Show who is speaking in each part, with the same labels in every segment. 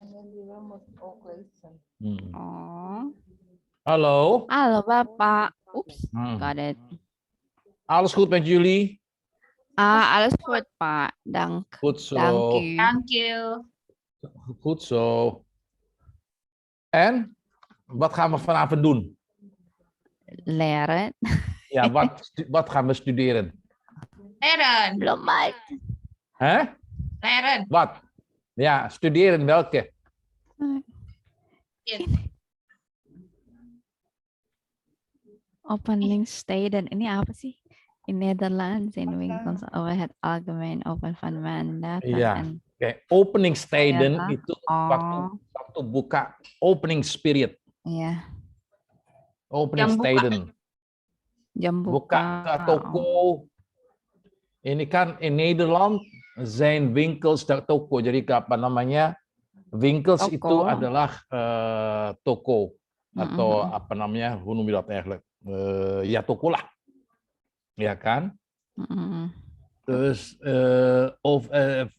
Speaker 1: Oh.
Speaker 2: Hallo.
Speaker 1: Halo Bapak. Oeps, got it.
Speaker 2: Alles goed met jullie?
Speaker 1: Alles goed Pak.
Speaker 2: Goed zo.
Speaker 1: Dank u.
Speaker 3: Thank you.
Speaker 2: Goed zo. En? Wat gaan we vanavond doen?
Speaker 1: Leren.
Speaker 2: Ja, wat gaan we studeren?
Speaker 3: Leren.
Speaker 1: Belum uit.
Speaker 2: Hè?
Speaker 3: Leren.
Speaker 2: Wat? Ja, studeren welke?
Speaker 1: Opening statement. Ini apa sih? In Nederlands, in winkels overhead algemeen open van maandag.
Speaker 2: Ja,
Speaker 1: En
Speaker 2: oke. Opening statement
Speaker 1: Vrijdag.
Speaker 2: itu waktu buka opening spirit.
Speaker 1: Iya.
Speaker 2: Opening
Speaker 3: Jam buka.
Speaker 2: statement.
Speaker 1: Jam
Speaker 2: Buka ke toko. Ini kan in Nederland zijn winkels dan toko. Jadi apa namanya? Winkels
Speaker 1: Toko.
Speaker 2: itu adalah toko atau apa namanya? Hoe noem je dat eigenlijk? Ya toko lah. Ya kan? Dus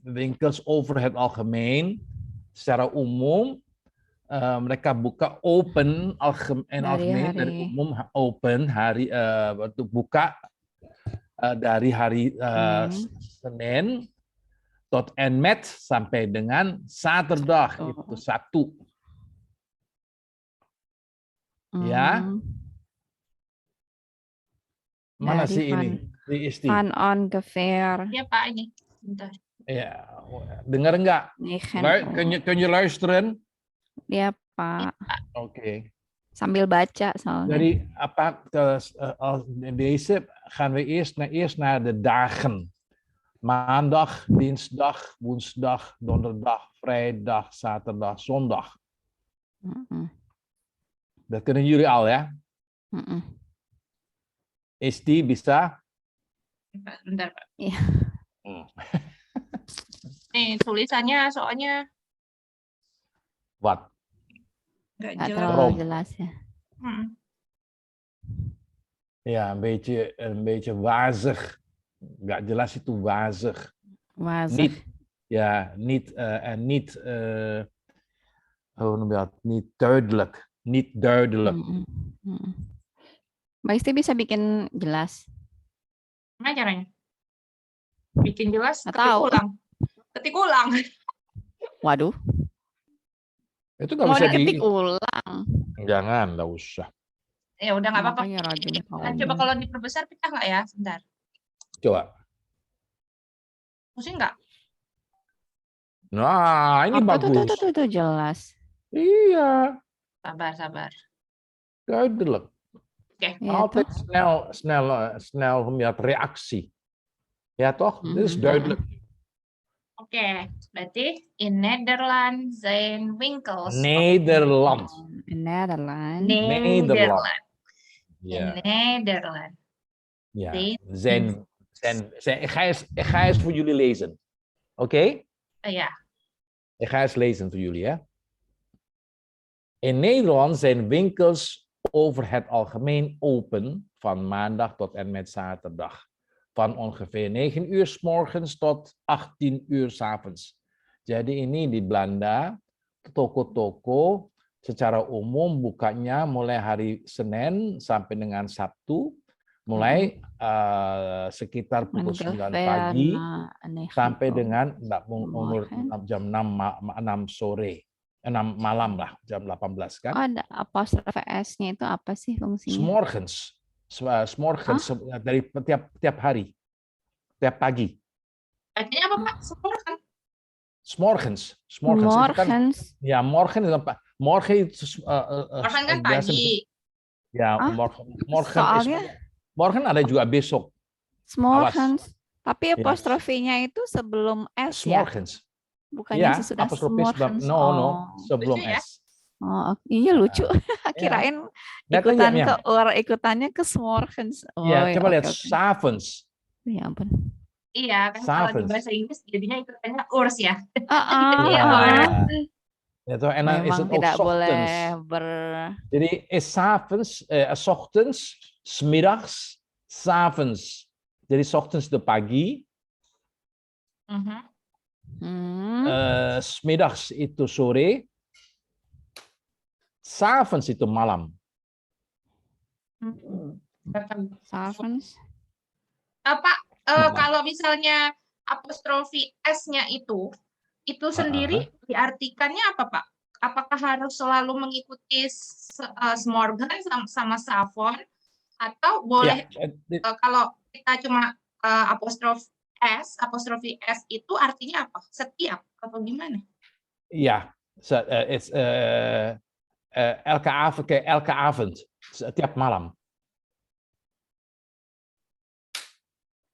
Speaker 2: winkels over het algemeen, secara umum, mereka buka open algemeen dari umum open hari buka dari hari Senin tot en met sampai dengan Zaterdag itu Sabtu. Ya. Mana
Speaker 1: Dari
Speaker 2: sih ini? Di Isti.
Speaker 1: Van ongeveer.
Speaker 3: Ya Pak ini. Bentar.
Speaker 2: Ya, dengar nggak? Kun je luisteren?
Speaker 1: Ya Pak.
Speaker 2: Oké.
Speaker 1: Sambil baca soalnya.
Speaker 2: Jadi apa? Deze gaan we eerst naar de dagen. Maandag, dinsdag, woensdag, donderdag, vrijdag, zaterdag, zondag. Dat kunnen jullie al, ya? Isti bisa?
Speaker 3: Bentar Pak.
Speaker 1: Iya.
Speaker 3: Nih tulisannya soalnya
Speaker 2: Wat?
Speaker 3: nggak
Speaker 1: Nggak
Speaker 3: jelas.
Speaker 1: terlalu jelas ya.
Speaker 2: Ja, een beetje wazig. Nggak jelas itu wazig.
Speaker 1: Wazig.
Speaker 2: Niet, hoe noem je dat? Niet duidelijk. Niet duidelijk.
Speaker 1: Mbak Isti bisa bikin jelas?
Speaker 3: Gimana caranya? Bikin jelas,
Speaker 1: Nggak
Speaker 3: ketik
Speaker 1: tahu.
Speaker 3: ulang. Ketik ulang.
Speaker 1: Waduh.
Speaker 2: Itu nggak
Speaker 1: Mau
Speaker 2: bisa
Speaker 1: diketik ulang.
Speaker 2: Jangan, nggak usah.
Speaker 3: Ya udah nggak apa-apa.
Speaker 1: Makanya rajin
Speaker 3: Coba kalau diperbesar pecah nggak ya? Sebentar.
Speaker 2: Coba.
Speaker 3: Pusing nggak?
Speaker 2: Nah, ini bagus.
Speaker 1: Tuh, jelas.
Speaker 2: Iya,
Speaker 3: Sabar.
Speaker 2: duidelijk.
Speaker 3: Oke.
Speaker 1: Ja,
Speaker 2: Altijd
Speaker 1: toch?
Speaker 2: snel melihat reactie. Ja, toch? Dit is duidelijk.
Speaker 3: Oke, berarti in Nederland zijn winkels.
Speaker 2: Nederland.
Speaker 1: Nederland.
Speaker 3: Nederland.
Speaker 2: Ja.
Speaker 3: In Nederland.
Speaker 2: Ja.
Speaker 3: Zijn-
Speaker 2: Ik ga eens voor jullie lezen. Oké?
Speaker 3: Ja.
Speaker 2: Ik ga eens lezen voor jullie, hè? In Nederland zijn winkels over het algemeen open van maandag tot en met zaterdag. Van ongeveer 9 uur 's morgens tot 18 uur 's avonds. Jadi ini di Belanda, toko-toko secara umum bukanya mulai hari Senin sampai dengan Sabtu, mulai sekitar pukul 9 pagi sampai dengan jam 6 sore. 6 malam lah, jam 18 kan?
Speaker 1: Oh, ada apostrofe S-nya itu apa sih fungsinya?
Speaker 2: S'morgens. Dari tiap hari. Tiap pagi.
Speaker 3: Artinya apa Pak? Semorgen.
Speaker 2: S'morgens.
Speaker 1: Morgens.
Speaker 2: Ya, morgen itu Pak. Morgen itu
Speaker 3: Morgen kan pagi.
Speaker 2: Ya,
Speaker 1: Soalnya
Speaker 2: morgen ada juga besok.
Speaker 1: S'morgens. Tapi
Speaker 2: Ya.
Speaker 1: apostrofenya itu sebelum S ya?
Speaker 2: S'morgens.
Speaker 1: Bukannya
Speaker 2: Ya,
Speaker 1: sesudah
Speaker 2: apostrofe
Speaker 1: s'morgens.
Speaker 2: no, sebelum
Speaker 3: Lucu ya?
Speaker 2: S.
Speaker 1: Oh, iya lucu. Kirain ikutannya ke s'morgens. Oh,
Speaker 2: Ya, coba lihat
Speaker 1: oke.
Speaker 2: s'avonds.
Speaker 1: Ya ampun.
Speaker 3: Iya, kan kalau di
Speaker 2: S'avonds.
Speaker 3: bahasa Inggris jadinya ikutannya urs ya.
Speaker 2: Ya, toh, en dan is
Speaker 1: Memang
Speaker 2: het ook
Speaker 1: tidak boleh
Speaker 2: ochtends. Jadi is s'avonds, 's ochtends, 's middags, s'avonds. Jadi 's ochtends de pagi, Smiddags itu sore, 's'avonds itu malam.
Speaker 1: S'avonds.
Speaker 3: Pak,
Speaker 2: Malam.
Speaker 3: kalau misalnya apostrofi S-nya itu sendiri diartikannya apa, Pak? Apakah harus selalu mengikuti smorgen sama savon, atau boleh kalau kita cuma apostrofi S itu artinya apa? Setiap atau gimana?
Speaker 2: Ja, elke avond, setiap malam.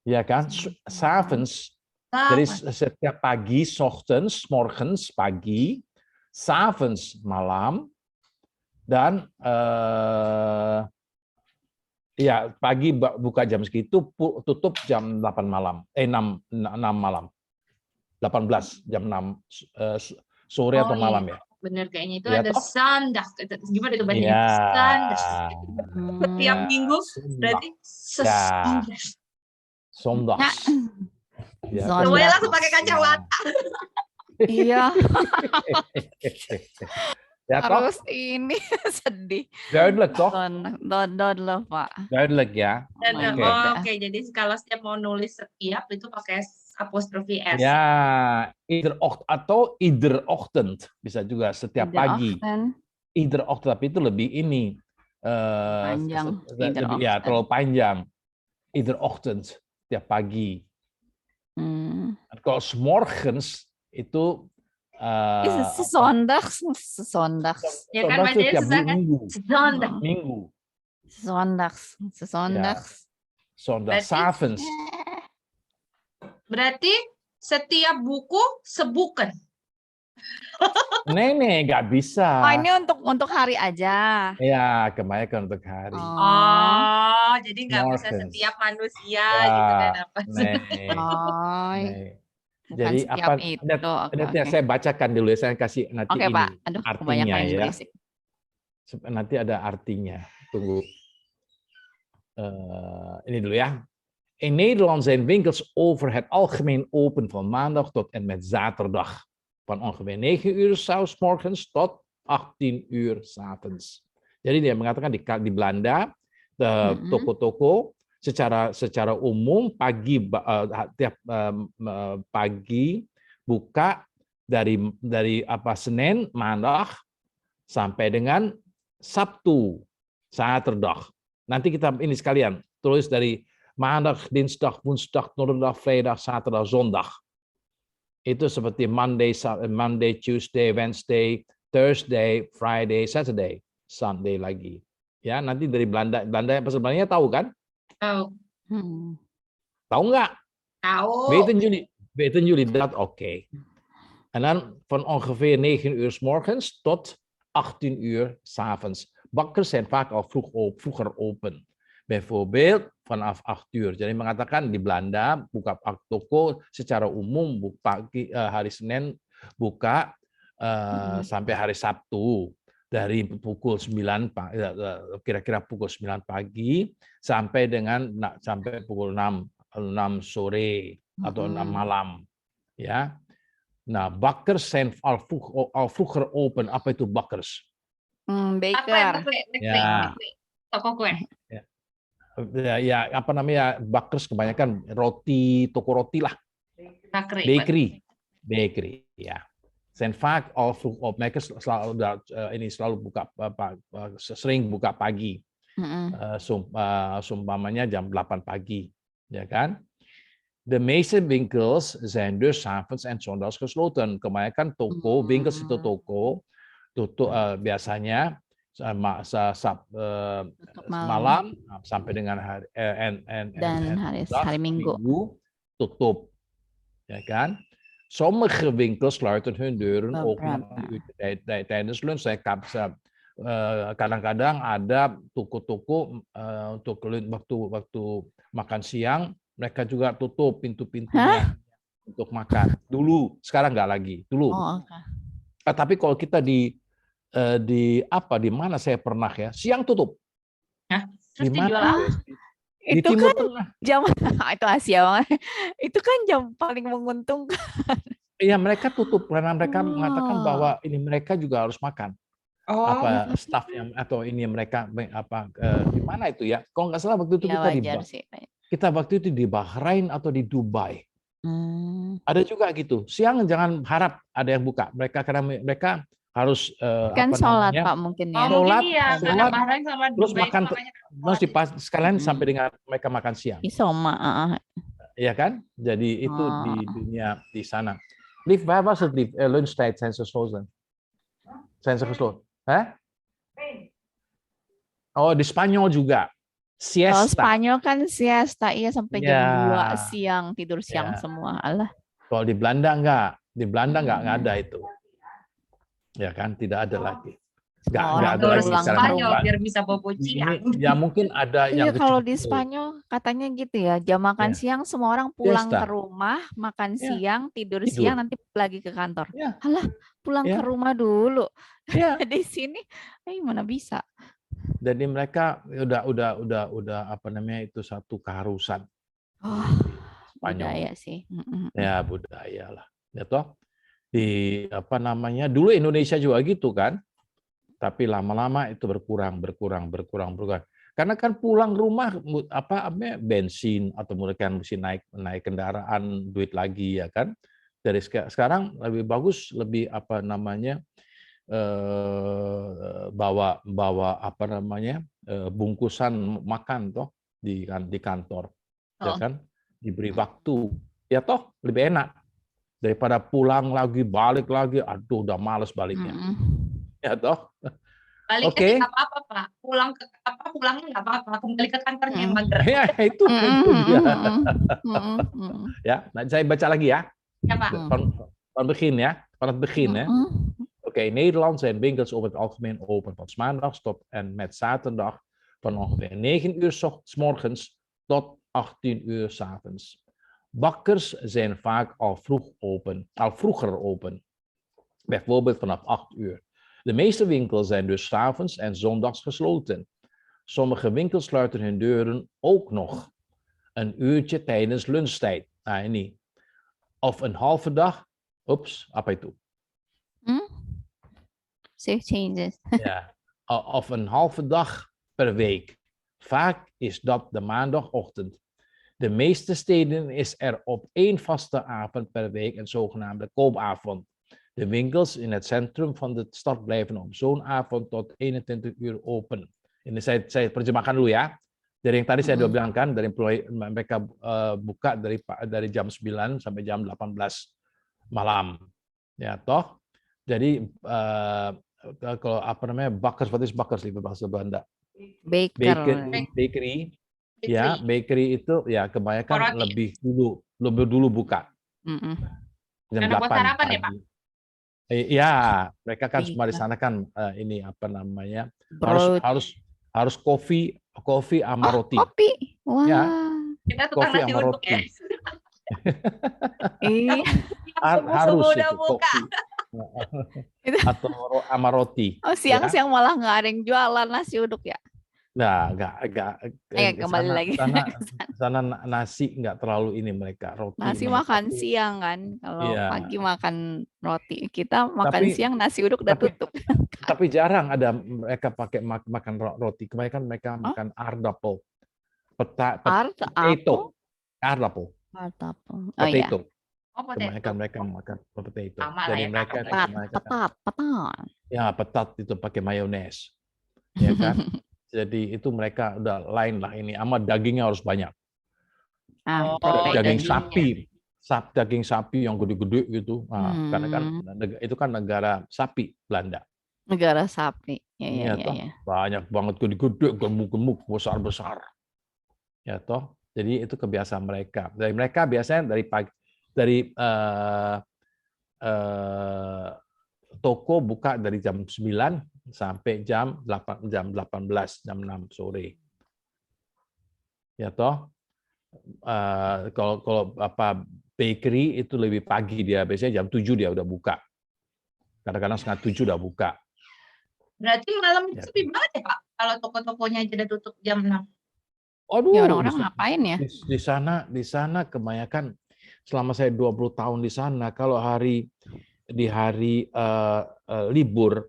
Speaker 2: Ya kan, s'avonds. Jadi setiap pagi, 's morgens pagi, 's'avonds malam, dan ya pagi buka jam segitu, tutup jam 8 malam, 6 malam, 18 jam 6 sore atau malam ya.
Speaker 3: Bener, kayaknya itu
Speaker 2: Ya,
Speaker 3: ada
Speaker 2: toh?
Speaker 3: Sundag. Gimana itu bacanya?
Speaker 2: Ya.
Speaker 3: Sundag. Setiap minggu berarti
Speaker 2: Zondags. Ya,
Speaker 3: semuanya langsung pakai kacamata.
Speaker 1: Iya,
Speaker 2: Ya, toh?
Speaker 1: harus ini sedih.
Speaker 2: Duidelijk, toch?
Speaker 1: Duidelijk, Pak.
Speaker 2: Duidelijk ya.
Speaker 3: Oke, jadi kalau setiap mau nulis setiap itu pakai apostrofi S.
Speaker 2: Ya, ieder ochtend bisa juga setiap pagi. Ieder ochtend, tapi itu lebih ini.
Speaker 1: Panjang.
Speaker 2: Ya, terlalu panjang. Ieder ochtend, setiap pagi. Kalau 's morgens itu
Speaker 1: Zondags.
Speaker 3: Ya kan bacanya susah kan?
Speaker 2: Minggu.
Speaker 1: Zondags.
Speaker 2: Zondag, 's'avonds.
Speaker 3: Berarti setiap buku sebuken.
Speaker 2: Nee, nggak bisa.
Speaker 1: Oh, ini untuk hari aja.
Speaker 2: Ya, kebanyakan untuk hari.
Speaker 3: Oh, jadi nggak bisa
Speaker 2: Morgens.
Speaker 3: setiap manusia
Speaker 2: Ya,
Speaker 3: gitu kan apa?
Speaker 2: Nee. Jadi
Speaker 1: setiap
Speaker 2: apa?
Speaker 1: itu.
Speaker 2: Nanti saya bacakan dulu ya, saya kasih nanti
Speaker 1: Oke,
Speaker 2: ini
Speaker 1: Pak. Aduh,
Speaker 2: artinya
Speaker 1: kebanyakan yang
Speaker 2: ya.
Speaker 1: berisik.
Speaker 2: Nanti ada artinya. Tunggu. Ini dulu ya. In Nederland zijn winkels over het algemeen open van maandag tot en met zaterdag. Van ongeveer 9 uur 's morgens tot 18 uur 's avonds. Jadi dia mengatakan di Belanda, toko-toko secara umum tiap pagi buka dari Senin, Maandag sampai dengan Sabtu, Zaterdag. Nanti kita ini sekalian tulis dari Maandag, Dinsdag, Woensdag, Donderdag, Vrijdag, Zaterdag, Zondag. Itu seperti Monday, Tuesday, Wednesday, Thursday, Friday, Saturday, Sunday lagi. Ya, nanti dari Belanda bahasa Belandanya tahu kan?
Speaker 3: Tahu.
Speaker 2: Tahu nggak?
Speaker 3: Tahu.
Speaker 2: Weten jullie dat? Oké. En dan van ongeveer 9 uur 's morgens tot 18 uur 's avonds. Bakkers zijn vaak al vroeger open. Bijvoorbeeld vanaf 8 uur. Jadi mengatakan di Belanda buka toko secara umum hari Senin buka sampai hari Sabtu dari pukul 9 kira-kira pukul 9 pagi sampai pukul 6 sore atau 6 malam ya. Nah, bakkers zijn al vroeger open. Apa itu bakkers?
Speaker 1: Baker.
Speaker 3: Ya. Toko kue.
Speaker 2: Ya, apa namanya, bakkers kebanyakan toko roti lah. Bakery, ya. Zijn vaak al vroeg op. Mereka selalu buka sering buka pagi. Sumpamanya jam 8 pagi, ya kan? De meeste winkels zijn dus 's avonds en zondags gesloten. Kebanyakan winkels itu toko tutup biasanya malam sampai dengan
Speaker 1: hari Minggu
Speaker 2: tutup, ya kan? Sommige winkels sluiten hun deuren ook tijdens lunch. Kadang-kadang ada toko-toko untuk waktu makan siang mereka juga tutup pintu-pintunya untuk makan. Dulu, sekarang nggak lagi. Dulu. Tapi kalau kita di mana saya pernah ya, siang tutup. Di mana? Di
Speaker 1: itu
Speaker 2: Timur
Speaker 1: kan
Speaker 2: Tengah.
Speaker 1: Jam itu Asia banget. Itu kan jam paling menguntungkan.
Speaker 2: Iya, mereka tutup karena mereka mengatakan
Speaker 1: Oh.
Speaker 2: bahwa ini mereka juga harus makan.
Speaker 3: Oh,
Speaker 2: Apa staff yang atau ini mereka di mana itu ya? Kalau nggak salah waktu itu
Speaker 1: Ya wajar sih.
Speaker 2: kita waktu itu di Bahrain atau di Dubai.
Speaker 1: Hmm.
Speaker 2: Ada juga gitu. Siang jangan harap ada yang buka. Mereka karena mereka harus
Speaker 1: Kan
Speaker 2: apa
Speaker 1: sholat
Speaker 2: namanya?
Speaker 1: Pak mungkin ya.
Speaker 3: oh mungkin
Speaker 2: Sholat,
Speaker 3: iya, karena
Speaker 2: sholat,
Speaker 3: Bahrain sama
Speaker 2: terus
Speaker 3: Dubai itu
Speaker 2: makan
Speaker 3: makanya
Speaker 2: terus sekalian
Speaker 1: Mm-mm.
Speaker 2: sampai dengan mereka makan siang.
Speaker 1: Isoma.
Speaker 2: Ja kan? Jadi itu di
Speaker 1: Oh.
Speaker 2: dunia di sana. Lief, waar was het lief? Lunchtijd zijn ze gesloten. Zijn ze gesloten? Hè? Oh, di Spanyol juga.
Speaker 1: Kalau
Speaker 2: Siesta.
Speaker 1: Spanyol kan siesta, iya sampai jam 2
Speaker 2: Ya,
Speaker 1: siang, tidur siang
Speaker 2: ya.
Speaker 1: semua. Alah.
Speaker 2: Kalau di Belanda enggak. Di Belanda enggak ada itu. Ya kan? Tidak ada lagi. Enggak
Speaker 1: Orang
Speaker 2: ada lagi
Speaker 1: pulang
Speaker 2: sekarang.
Speaker 1: ke
Speaker 3: Spanyol
Speaker 1: rumah.
Speaker 3: biar bisa bobo
Speaker 2: Ini
Speaker 3: siang.
Speaker 2: ya mungkin ada yang
Speaker 1: Iya, kalau di
Speaker 2: kecil-kecil.
Speaker 1: Spanyol katanya gitu ya, jam makan
Speaker 2: Ya.
Speaker 1: siang semua orang pulang
Speaker 2: Siesta.
Speaker 1: ke rumah, makan
Speaker 2: Ya.
Speaker 1: siang, tidur
Speaker 2: Tidur.
Speaker 1: siang, nanti lagi ke kantor.
Speaker 2: Ya.
Speaker 1: Alah, pulang
Speaker 2: Ya.
Speaker 1: ke rumah dulu.
Speaker 2: Ya.
Speaker 1: Di sini, mana bisa?
Speaker 2: Jadi mereka udah apa namanya itu satu keharusan.
Speaker 1: Oh,
Speaker 2: Spanyol.
Speaker 1: budaya sih.
Speaker 2: Ya budaya lah. Ya toh. Di apa namanya? Dulu Indonesia juga gitu kan. Tapi lama-lama itu berkurang. Karena kan pulang rumah apa bensin atau mereka mesti naik kendaraan, duit lagi ya kan. Dari sekarang lebih bagus, lebih apa namanya? Bawa apa namanya? Bungkusan makan toh di kantor. Ya
Speaker 3: Oh.
Speaker 2: kan? Diberi waktu. Ya toh lebih enak daripada pulang lagi, balik lagi, aduh udah males baliknya. Ya toh.
Speaker 3: Baliknya
Speaker 2: Oke.
Speaker 3: nggak apa-apa, Pak. Pulangnya nggak apa-apa. Kembali ke kantornya yang mager.
Speaker 2: Ya itu dia. Ya, nah, saya baca lagi ya.
Speaker 3: Ya, Pak.
Speaker 2: Van het begin hè. Oké, in Nederland zijn winkels over het algemeen open van 's maandags tot en met zaterdag van ongeveer 9 uur 's morgens tot 18 uur 's avonds. Bakkers zijn vaak al vroeger open. Bijvoorbeeld vanaf 8 uur. De meeste winkels zijn dus 's avonds en zondags gesloten. Sommige winkels sluiten hun deuren ook nog een uurtje tijdens lunchtijd. Nah, ini. Of een halve dag. Oeps, apa itu?
Speaker 1: Safe changes.
Speaker 2: Ja. Of een halve dag per week. Vaak is dat de maandagochtend. De meeste steden is er op 1 vaste avond per week een zogenaamde koopavond. De winkels in het centrum van de stad blijven op zo'n avond tot 21 uur open. Ini saya terjemahkan dulu ya. Dari yang tadi saya udah bilang kan, dari mereka buka dari jam 9 sampai jam 18 malam. Ya toh. Jadi kalau apa namanya bakkers, wat is bakkers lieve bahasa Belanda? Bakery. Ya, bakery itu ya kebanyakan lebih dulu buka. Jam 8
Speaker 3: sarapan ya, Pak?
Speaker 2: Iya, mereka kan semua di sana kan ini apa namanya? Harus kopi sama roti.
Speaker 1: Kopi. Wah.
Speaker 2: Ya.
Speaker 3: Kita tukang
Speaker 2: Kopi
Speaker 3: nasi
Speaker 2: sama
Speaker 3: uduk
Speaker 2: roti.
Speaker 3: ya.
Speaker 1: Iya.
Speaker 2: Harus
Speaker 3: udah
Speaker 2: itu
Speaker 3: buka.
Speaker 2: kopi. Atau sama roti.
Speaker 1: Oh, siang-siang malah nggak ada yang jualan nasi uduk ya?
Speaker 2: Nah,
Speaker 1: kembali lagi.
Speaker 2: Sana nasi nggak terlalu ini mereka roti.
Speaker 1: Nasi makan siang kan, kalau
Speaker 2: Iya.
Speaker 1: pagi makan roti. Kita makan siang nasi uduk udah tutup.
Speaker 2: Tapi jarang ada mereka pakai makan roti. Kebanyakan mereka makan aardappel. Potato. Aardappel.
Speaker 1: Oh iya.
Speaker 2: Potato.
Speaker 3: Oh, potato.
Speaker 2: Kebanyakan mereka makan potato.
Speaker 3: Sama
Speaker 2: Jadi
Speaker 3: lah ya,
Speaker 2: mereka
Speaker 1: Petat.
Speaker 2: ya petat itu pakai mayones. Ya kan? Jadi itu mereka udah lain lah ini. Sama dagingnya harus banyak. Daging sapi. Daging sapi yang gede-gede gitu. Nah, karena kan itu kan negara sapi Belanda.
Speaker 1: Negara sapi. Ya.
Speaker 2: Banyak banget gede-gede, gemuk-gemuk, besar-besar. Ya toh. Jadi itu kebiasaan mereka. Dari mereka biasanya dari toko buka dari jam 9 sampai jam 18, jam 6 sore. Ya toh. Kalau apa bakery itu lebih pagi dia, biasanya jam 7 dia udah buka. Kadang-kadang setengah 7 udah buka.
Speaker 3: Berarti malam itu sepi banget ya, Pak? Kalau toko-tokonya aja udah tutup jam 6.
Speaker 2: Aduh,
Speaker 1: ya orang-orang ngapain ya?
Speaker 2: Di sana kebanyakan selama saya 20 tahun di sana, kalau di hari libur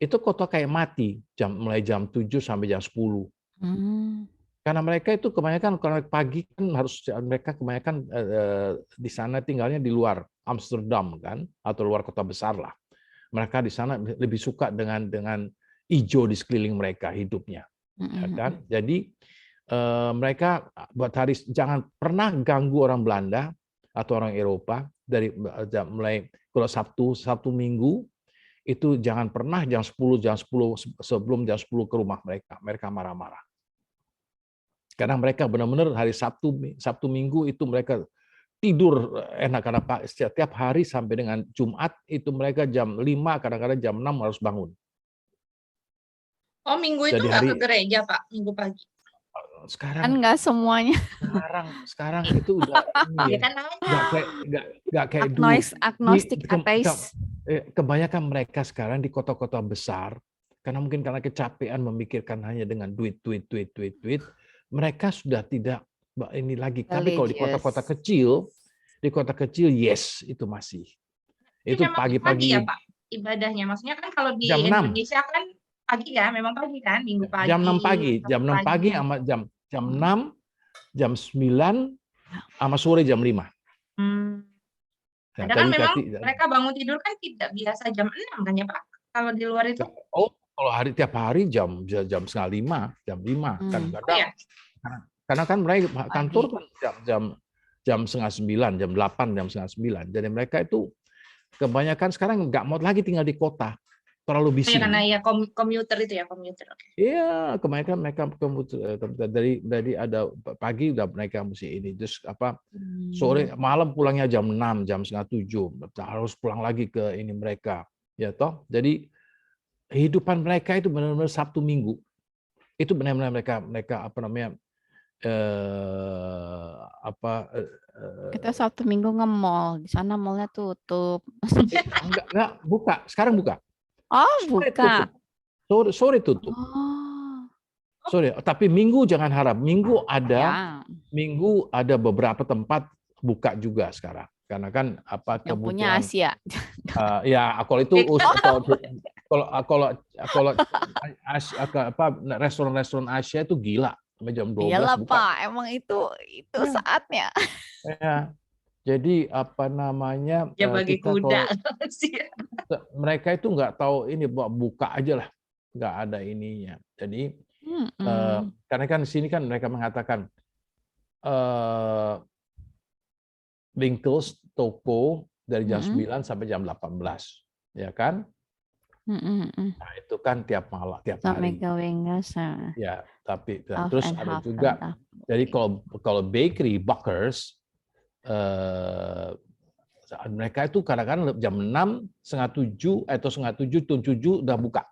Speaker 2: itu kota kayak mati mulai jam 7 sampai jam 10.
Speaker 1: Hmm.
Speaker 2: Karena mereka itu kebanyakan kalau pagi kan mereka kebanyakan di sana tinggalnya di luar Amsterdam kan, atau luar kota besar lah. Mereka di sana lebih suka dengan hijau di sekeliling mereka hidupnya, ya kan? Jadi mereka buat hari jangan pernah ganggu orang Belanda atau orang Eropa dari mulai kalau Sabtu Minggu itu jangan pernah jam 10 sebelum jam 10 ke rumah mereka. Mereka marah-marah. Karena mereka benar-benar hari Sabtu Minggu itu mereka tidur enak karena setiap hari sampai dengan Jumat itu mereka jam 5 kadang-kadang jam 6 harus bangun.
Speaker 3: Oh, Minggu itu
Speaker 2: Jadi
Speaker 3: nggak ke gereja, Pak, Minggu pagi?
Speaker 1: Kan
Speaker 2: sekarang
Speaker 1: nggak semuanya.
Speaker 2: sekarang itu udah ini
Speaker 3: Ya
Speaker 2: ya,
Speaker 3: kan namanya.
Speaker 2: nggak kayak dulu.
Speaker 1: Agnostik, ateis.
Speaker 2: Kebanyakan mereka sekarang di kota-kota besar karena kecapean memikirkan hanya dengan duit, mereka sudah tidak ini lagi. Tapi kalau di kota kecil yes itu masih. Itu
Speaker 3: Memang pagi
Speaker 2: pagi-pagi
Speaker 3: ya, Pak, ibadahnya. Maksudnya kan kalau di
Speaker 2: jam 6.
Speaker 3: Indonesia kan pagi ya, memang pagi kan, Minggu pagi.
Speaker 2: Jam 6 pagi, jam 6 pagi
Speaker 3: pagi.
Speaker 2: sama jam 6, jam 9 sama sore jam 5. Nah,
Speaker 3: Padahal kan memang mereka bangun tidur kan tidak biasa jam 6 kan ya, Pak? Kalau di luar itu?
Speaker 2: Oh, kalau tiap hari jam 4:30, jam 5 kan kadang.
Speaker 3: Oh, ya?
Speaker 2: Karena kan mereka kantor kan jam 8:30, jam 8, jam 8:30. Jadi mereka itu kebanyakan sekarang nggak mau lagi tinggal di kota, terlalu bising.
Speaker 3: Karena ya komuter itu ya, komuter.
Speaker 2: Iya, kebanyakan mereka komuter dari ada pagi udah mereka mesti ini, terus sore malam pulangnya jam 6, jam 6:30, harus pulang lagi ke ini mereka, ya toh. Jadi kehidupan mereka itu benar-benar Sabtu Minggu itu benar-benar mereka
Speaker 1: kita Sabtu Minggu nge-mall, di sana mallnya tutup.
Speaker 2: Enggak, buka. Sekarang buka.
Speaker 1: Oh, buka.
Speaker 2: Sore tutup. Sore, tapi Minggu jangan harap. Minggu ada beberapa tempat buka juga sekarang. Karena kan
Speaker 1: yang punya Asia.
Speaker 2: Ya, kalau itu kalau restoran Asia itu gila. Sampai jam 12
Speaker 1: Iyalah,
Speaker 2: buka.
Speaker 1: Pak, emang itu saatnya.
Speaker 2: Ya. Jadi
Speaker 3: Ya bagi kuda.
Speaker 2: Mereka itu nggak tahu ini buka aja lah, nggak ada ininya. Jadi karena kan di sini kan mereka mengatakan Winkels toko dari jam 9 sampai jam 18, ya kan? Nah, itu kan tiap malam, tiap hari. Ya, tapi terus ada juga. Jadi kalau bakery, Bakers, mereka itu kadang-kadang jam 6, 6:30 atau 6:30, 7 udah buka.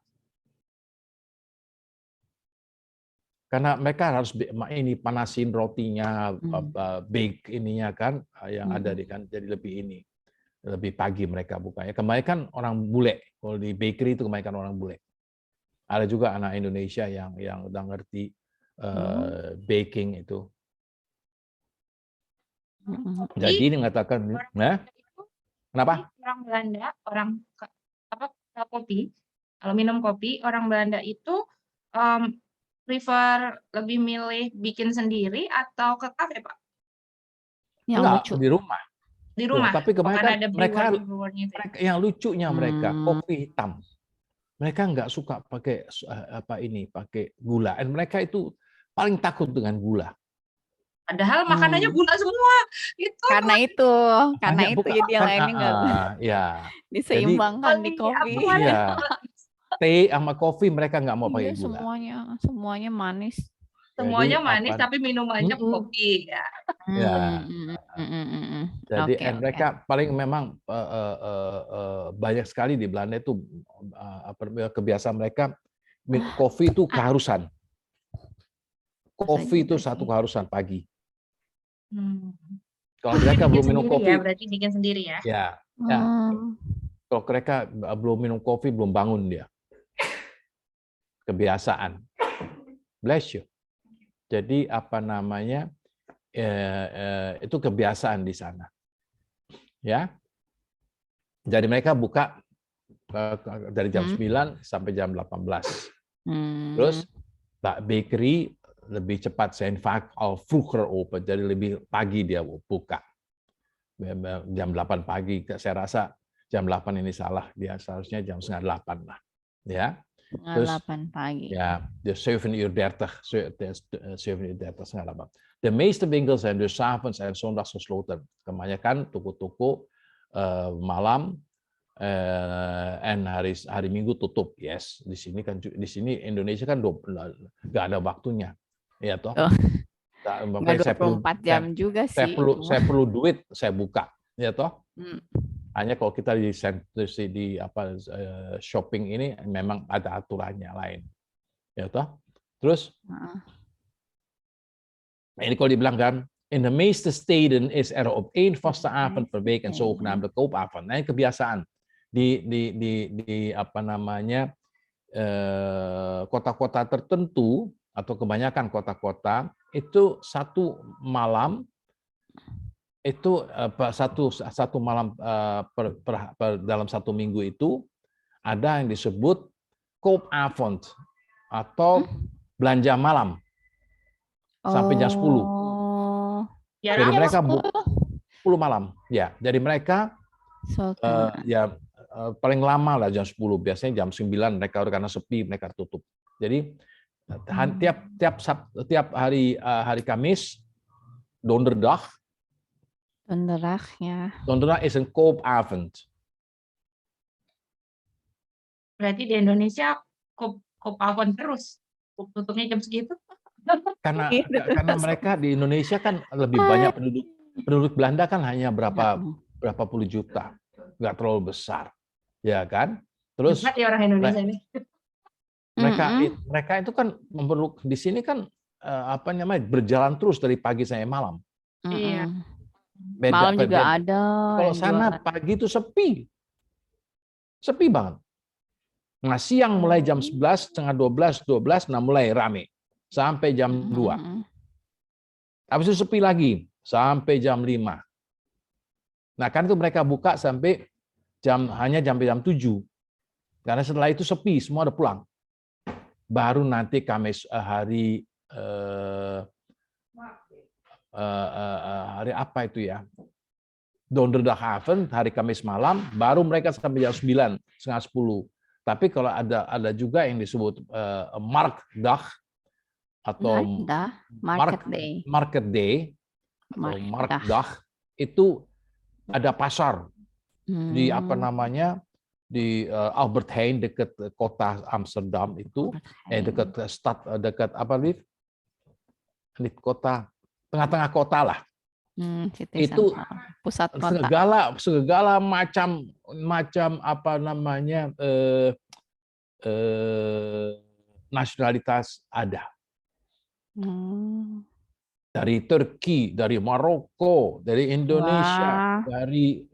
Speaker 2: Karena mereka harus ini panasin rotinya, bake ininya kan, yang ada di kan, jadi lebih pagi mereka bukanya. Kebanyakan orang bule, kalau di bakery itu kebanyakan orang bule. Ada juga anak Indonesia yang udah ngerti baking itu. Jadi ini mengatakan, kenapa?
Speaker 3: Orang Belanda, kopi, kalau minum kopi, orang Belanda itu prefer lebih milih bikin sendiri atau ke kafe, Pak?
Speaker 2: Enggak, di rumah.
Speaker 3: Di rumah.
Speaker 2: Tapi kebanyakan mereka yang lucunya mereka kopi hitam. Mereka nggak suka pakai pakai gula. Dan mereka itu paling takut dengan gula.
Speaker 3: Padahal makanannya gula semua.
Speaker 1: Karena itu jadi yang lainnya nggak diseimbangkan di kopi.
Speaker 2: Iya. Teh sama kopi mereka nggak mau pakai gula.
Speaker 1: Semuanya manis.
Speaker 3: Semuanya manis tapi minumannya kopi ya.
Speaker 2: Jadi mereka paling memang banyak sekali di Belanda itu kebiasaan mereka kopi itu keharusan. Kopi itu satu keharusan pagi. Kalau mereka belum minum kopi,
Speaker 3: ya, berarti bikin sendiri ya.
Speaker 2: Ya. Kalau mereka belum minum kopi belum bangun dia. Kebiasaan. Bless you. Jadi itu kebiasaan di sana. Ya. Jadi mereka buka dari jam 9 sampai jam 18. Terus bakery lebih cepat, zijn vaak al vroeger open, jadi lebih pagi dia buka. Jam 8 pagi, saya rasa jam 8 ini salah, dia seharusnya jam setengah 8 lah. Ya. Terus
Speaker 1: 8 pagi.
Speaker 2: ja, dus 7:30, 7:30, setengah 8. De meeste winkels zijn dus 's avonds en zondags gesloten. Kebanyakan toko-toko malam en hari Minggu tutup. Yes, di sini Indonesia kan nggak ada waktunya, ya toh.
Speaker 1: Oh.
Speaker 2: Makanya
Speaker 1: Nggak 24 jam juga sih.
Speaker 2: saya perlu duit, saya buka, ya toh.
Speaker 1: Hmm.
Speaker 2: Hanya kalau kita di shopping ini memang ada aturannya lain, ya toh. Terus ini kalau dibilang kan, in de meeste steden is er op één vaste avond per week een zogenaamde koopavond. Nah, kebiasaan di apa namanya kota-kota tertentu atau kebanyakan kota-kota itu satu malam itu satu malam dalam satu minggu itu ada yang disebut koopavond atau belanja malam sampai jam 10.
Speaker 3: Ya,
Speaker 2: Jadi mereka 10 malam. Ya, jadi mereka ya paling lama lah jam 10, biasanya jam 9 mereka karena sepi mereka tutup. Jadi tiap hari Kamis, Donderdag.
Speaker 1: Donderdag, ya.
Speaker 2: Donderdag is een koopavond.
Speaker 3: Berarti di Indonesia koopavond terus, tutupnya jam segitu.
Speaker 2: Karena mereka di Indonesia kan lebih banyak penduduk Belanda kan hanya berapa puluh juta, nggak terlalu besar, ya kan? Terus
Speaker 3: ya orang Indonesia ini.
Speaker 2: Mereka itu kan di sini kan apa namanya berjalan terus dari pagi sampai malam.
Speaker 3: Iya.
Speaker 1: Malam juga ada.
Speaker 2: Kalau sana pagi itu sepi banget. Nah siang mulai jam 11, setengah 12, nah mulai rame sampai jam 2. Habis itu sepi lagi sampai jam 5. Nah kan itu mereka buka sampai hanya sampai jam 7. Karena setelah itu sepi, semua udah pulang. Baru nanti Kamis hari apa itu ya? Donderdagavond, hari Kamis malam, baru mereka sampai jam 9, setengah 10. Tapi kalau ada juga yang disebut Marktdag atau Market Day, atau Marktdag, itu ada pasar di apa namanya di Albert Heijn dekat kota Amsterdam itu, dekat apa nih? Di kota tengah-tengah kota lah. Itu
Speaker 1: pusat kota.
Speaker 2: Segala macam apa namanya nasionalitas ada. Dari Turki, dari Maroko, dari Indonesia, dari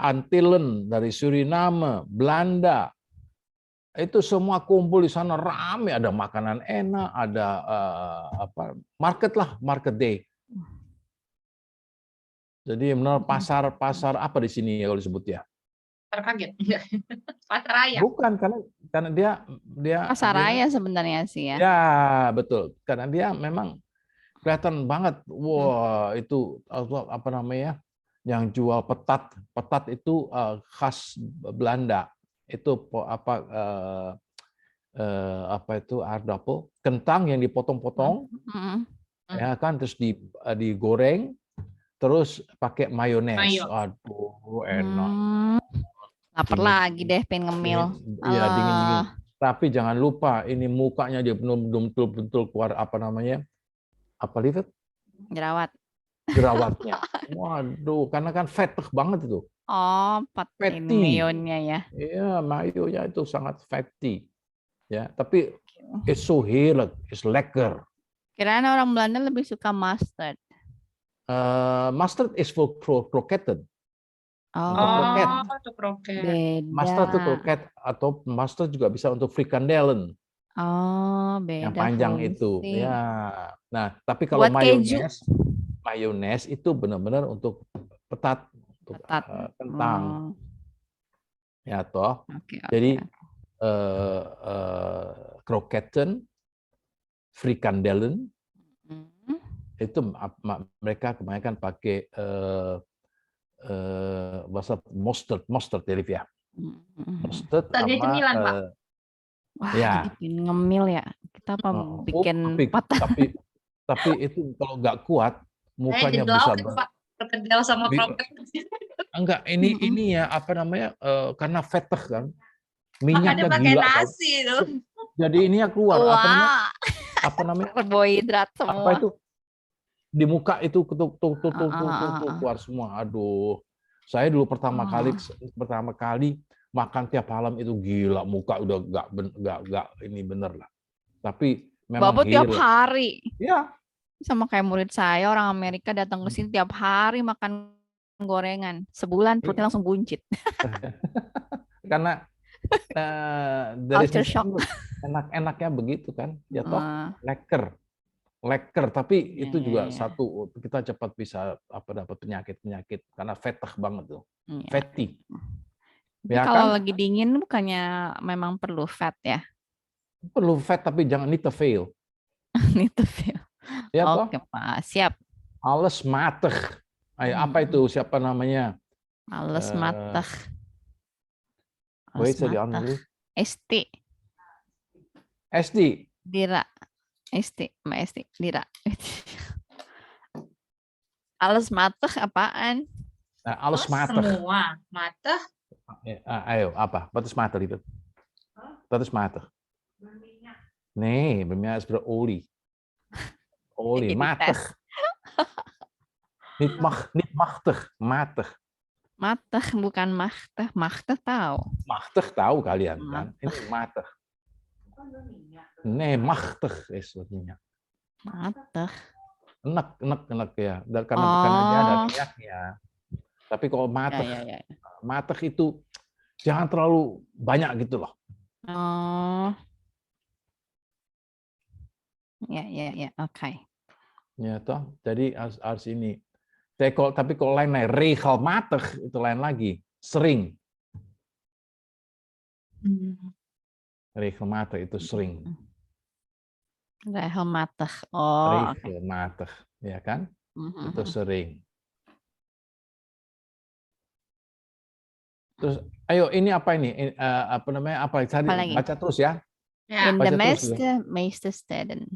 Speaker 2: Antillen, dari Suriname, Belanda. Itu semua kumpul di sana rame, ada makanan enak, ada market day. Jadi benar pasar apa di sini ya kalau disebut ya?
Speaker 3: Terkaget. Pasar raya.
Speaker 2: Bukan karena dia
Speaker 1: pasar raya sebenarnya sih ya.
Speaker 2: Ya, betul. Karena dia memang kelihatan banget. Wah, itu apa namanya? Yang jual petat. Petat itu khas Belanda. Itu apa itu aardappel, kentang yang dipotong-potong. Ya kan, terus digoreng. Terus pakai mayones. Aduh, enak.
Speaker 1: Lapar lagi deh, pengen ngemil.
Speaker 2: Iya, dingin-dingin. Tapi jangan lupa, ini mukanya dia belum betul-betul keluar apa namanya? Apa lihat? Jerawatnya. Waduh, karena kan fattig banget itu.
Speaker 1: Oh, mayonya ya.
Speaker 2: Iya, mayonya itu sangat fatty. Ya, tapi it's so heerlijk, it's lekker.
Speaker 1: Kirain orang Belanda lebih suka mustard.
Speaker 2: Mustard is for kroketten.
Speaker 3: Untuk kroket.
Speaker 2: Mustard itu kroket, atau mustard juga bisa untuk frikandellen.
Speaker 1: Oh, beda.
Speaker 2: Yang panjang itu. Ya. Nah, tapi kalau mayones itu benar-benar untuk petat, untuk
Speaker 1: Ketat.
Speaker 2: kentang,
Speaker 1: Oh,
Speaker 2: ya toh.
Speaker 1: oke,
Speaker 2: Jadi
Speaker 1: oke.
Speaker 2: kroketten, frikandellen
Speaker 1: Hmm,
Speaker 2: itu mereka kebanyakan pakai mustard, mustard ya, Liv, ya. Mustard
Speaker 3: Tadi
Speaker 2: sama
Speaker 3: cemilan, Pak.
Speaker 1: Wah, jadi
Speaker 2: ya.
Speaker 1: pengen ngemil ya. Kita apa bikin patah
Speaker 2: Tapi itu kalau nggak kuat
Speaker 3: Saya
Speaker 2: mukanya
Speaker 3: jadi
Speaker 2: bisa
Speaker 3: lauk itu, Pak. Perkedel sama kroket.
Speaker 2: enggak ini ya apa namanya karena fetih kan
Speaker 3: Makanya
Speaker 2: minyaknya
Speaker 3: pakai
Speaker 2: gila kan.
Speaker 3: nasi itu.
Speaker 2: Jadi ini ya keluar
Speaker 1: Wah,
Speaker 2: apa namanya
Speaker 1: karbohidrat
Speaker 2: apa
Speaker 1: semua.
Speaker 2: itu di muka itu tuk
Speaker 1: Ah.
Speaker 2: keluar semua. Aduh, saya dulu pertama
Speaker 1: Oh.
Speaker 2: kali makan tiap malam itu gila, muka udah nggak ini bener lah. Tapi memang
Speaker 1: Bapak tiap
Speaker 2: gila.
Speaker 1: hari.
Speaker 2: Ya,
Speaker 1: Sama kayak murid saya, orang Amerika datang ke sini tiap hari makan gorengan. Sebulan perutnya langsung buncit.
Speaker 2: karena dari
Speaker 1: Culture
Speaker 2: sisi
Speaker 1: shock.
Speaker 2: enak-enaknya begitu kan, ya toh
Speaker 1: Ah,
Speaker 2: leker. Tapi
Speaker 1: ya,
Speaker 2: itu
Speaker 1: ya,
Speaker 2: juga
Speaker 1: ya.
Speaker 2: satu kita cepat bisa dapat penyakit karena fetih banget tuh,
Speaker 1: Ya.
Speaker 2: fatty,
Speaker 1: Tapi
Speaker 2: ya
Speaker 1: kalau
Speaker 2: kan?
Speaker 1: lagi dingin bukannya memang perlu fat ya?
Speaker 2: Perlu fat tapi jangan need to fail,
Speaker 1: Itu feel.
Speaker 2: ya toh.
Speaker 1: Oke, Pak. Siap.
Speaker 2: Alles matig. Ayo, apa itu? Siapa namanya?
Speaker 1: Males
Speaker 2: Eh,
Speaker 1: matah.
Speaker 2: Hoe
Speaker 1: Males
Speaker 2: heet ze die
Speaker 1: matah.
Speaker 2: andere?
Speaker 1: ST.
Speaker 2: SD.
Speaker 1: Dira. ST. Mbak ST. Dira. Males matah apaan?
Speaker 2: Nah, alles
Speaker 3: Oh,
Speaker 2: matig.
Speaker 3: semua. Mata.
Speaker 2: Ayo, apa? Wat is matig, lieverd? Dat is matig. Nee, bij mij is het olie. Olie,
Speaker 1: Jadi
Speaker 2: matig.
Speaker 1: tes.
Speaker 2: Niet machtig, matig.
Speaker 1: Matah bukan mahtah. Mahtah tahu.
Speaker 2: Machtig tahu kalian kan? Ini matig. Nee, machtig is wat minyak.
Speaker 1: Matah.
Speaker 2: Enak ya. Karena dia ada minyaknya. Tapi kalau matig,
Speaker 1: Ya.
Speaker 2: matig itu jangan terlalu banyak gitu loh.
Speaker 1: Oh. Ya. Oke.
Speaker 2: Ya toh. Jadi harus ini. Tapi kalau lain regelmatig itu lain lagi. Sering. Regelmatig itu sering.
Speaker 1: Regelmatig. Oh, oke.
Speaker 2: Regelmatig, ya kan? Itu sering. Terus, ayo ini apa ini? Apa namanya? Apa
Speaker 1: lagi?
Speaker 2: baca terus ya?
Speaker 3: Ya.
Speaker 1: In
Speaker 2: Baca
Speaker 1: de
Speaker 2: terus,
Speaker 1: meeste steden.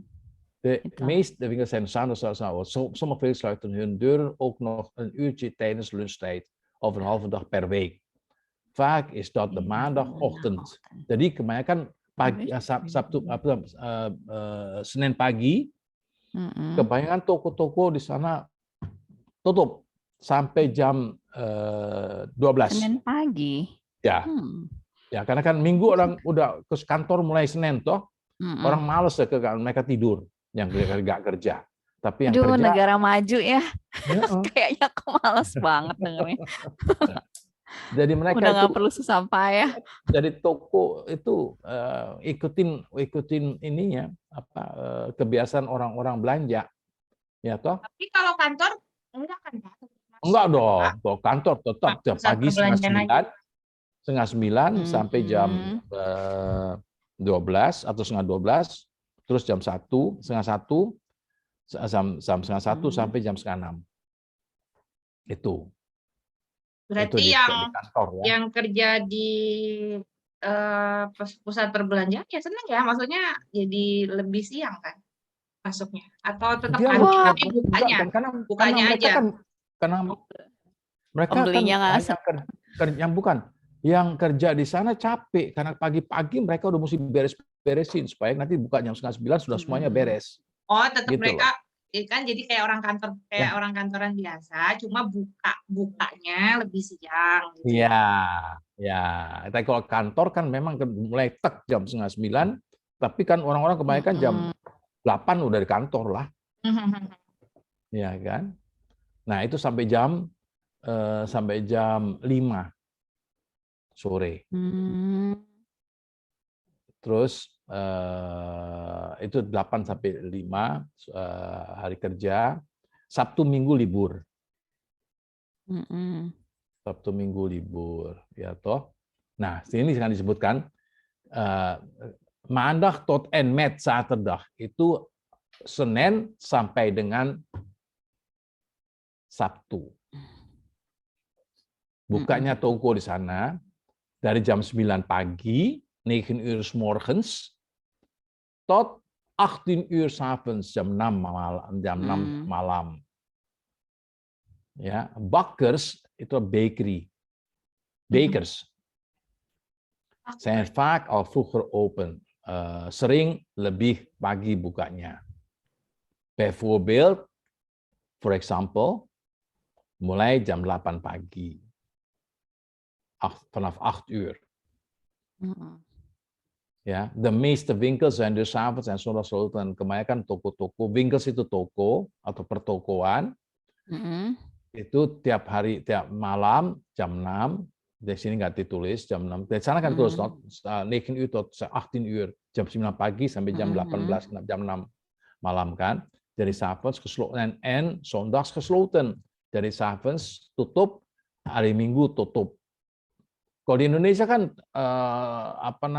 Speaker 2: De
Speaker 1: Itu.
Speaker 2: meeste winkels zijn zaterdagavond. Sommige winkels sluiten hun deuren ook nog een uurtje tijdens lunchtijd of een halve dag per week. Vaak is dat de maandagochtend. Jadi kebanyakan pagi, Sabtu, Senin pagi, kebanyakan toko-toko di sana tutup sampai jam 12.
Speaker 1: Senin pagi.
Speaker 2: Ya. Ya, karena kan Minggu orang udah ke kantor mulai Senin toh. Orang males ya mereka tidur yang nggak kerja. Tapi yang kerja
Speaker 1: negara maju ya. Kayaknya aku males banget dengerin.
Speaker 2: Jadi mereka
Speaker 1: udah
Speaker 2: itu
Speaker 1: nggak perlu susah payah.
Speaker 2: dari toko itu ikutin ininya kebiasaan orang-orang belanja, ya toh?
Speaker 3: Tapi kalau kantor enggak kan?
Speaker 2: Enggak dong, kalau kantor tetap tiap pagi setengah 9 sampai jam 12 atau setengah 12, terus jam 1, setengah 1, setengah 1 sampai jam setengah 6. Itu.
Speaker 3: Berarti
Speaker 2: itu di kantor ya.
Speaker 3: Yang kerja di pusat perbelanjaan ya senang ya, maksudnya jadi lebih siang kan masuknya, atau tetap
Speaker 2: Dia
Speaker 3: pagi tapi
Speaker 2: enggak kan,
Speaker 3: bukanya
Speaker 2: mereka
Speaker 3: aja.
Speaker 2: kan karena mereka
Speaker 1: Pembelinya
Speaker 2: kan yang bukan yang kerja di sana capek karena pagi-pagi mereka udah mesti beresin supaya nanti buka jam setengah 9 sudah semuanya beres.
Speaker 3: Oh, tetap
Speaker 2: gitu
Speaker 3: mereka
Speaker 2: loh.
Speaker 3: kan jadi kayak orang kantor, kayak orang kantoran biasa, cuma bukanya lebih siang. Gitu.
Speaker 2: Iya, ya. Tapi kalau kantor kan memang mulai jam setengah 9, tapi kan orang-orang kebanyakan jam 8 udah di kantor lah. Ya kan? Nah, itu sampai jam 5 sore. Terus itu 8 sampai 5 hari kerja, Sabtu Minggu libur. Sabtu Minggu libur, ya toh. Nah, sini kan disebutkan maandag tot en met zaterdag itu Senin sampai dengan Sabtu. Bukanya toko di sana dari jam 9 pagi, 9 uur 's morgens, tot 18 uur 's avonds, jam 6 malam. Ya, bakkers itu bakery. Bakers zijn vaak al vroeger open. Sering lebih pagi bukanya. Bijvoorbeeld, for example, mulai jam 8 pagi. Vanaf 8 uur. Ja, de meeste winkels zijn dus 's avonds en zondags gesloten. Kebanyakan toko-toko, winkels itu toko atau pertokoan, itu tiap hari, tiap malam jam 6, di sini nggak ditulis jam 6, di sana kan tulis 9 uur tot 18 uur, jam 9 pagi sampai jam 18, jam 6 malam kan. Jadi 's avonds gesloten en zondags gesloten. Jadi 's avonds tutup, hari Minggu tutup. Kalau di Indonesia kan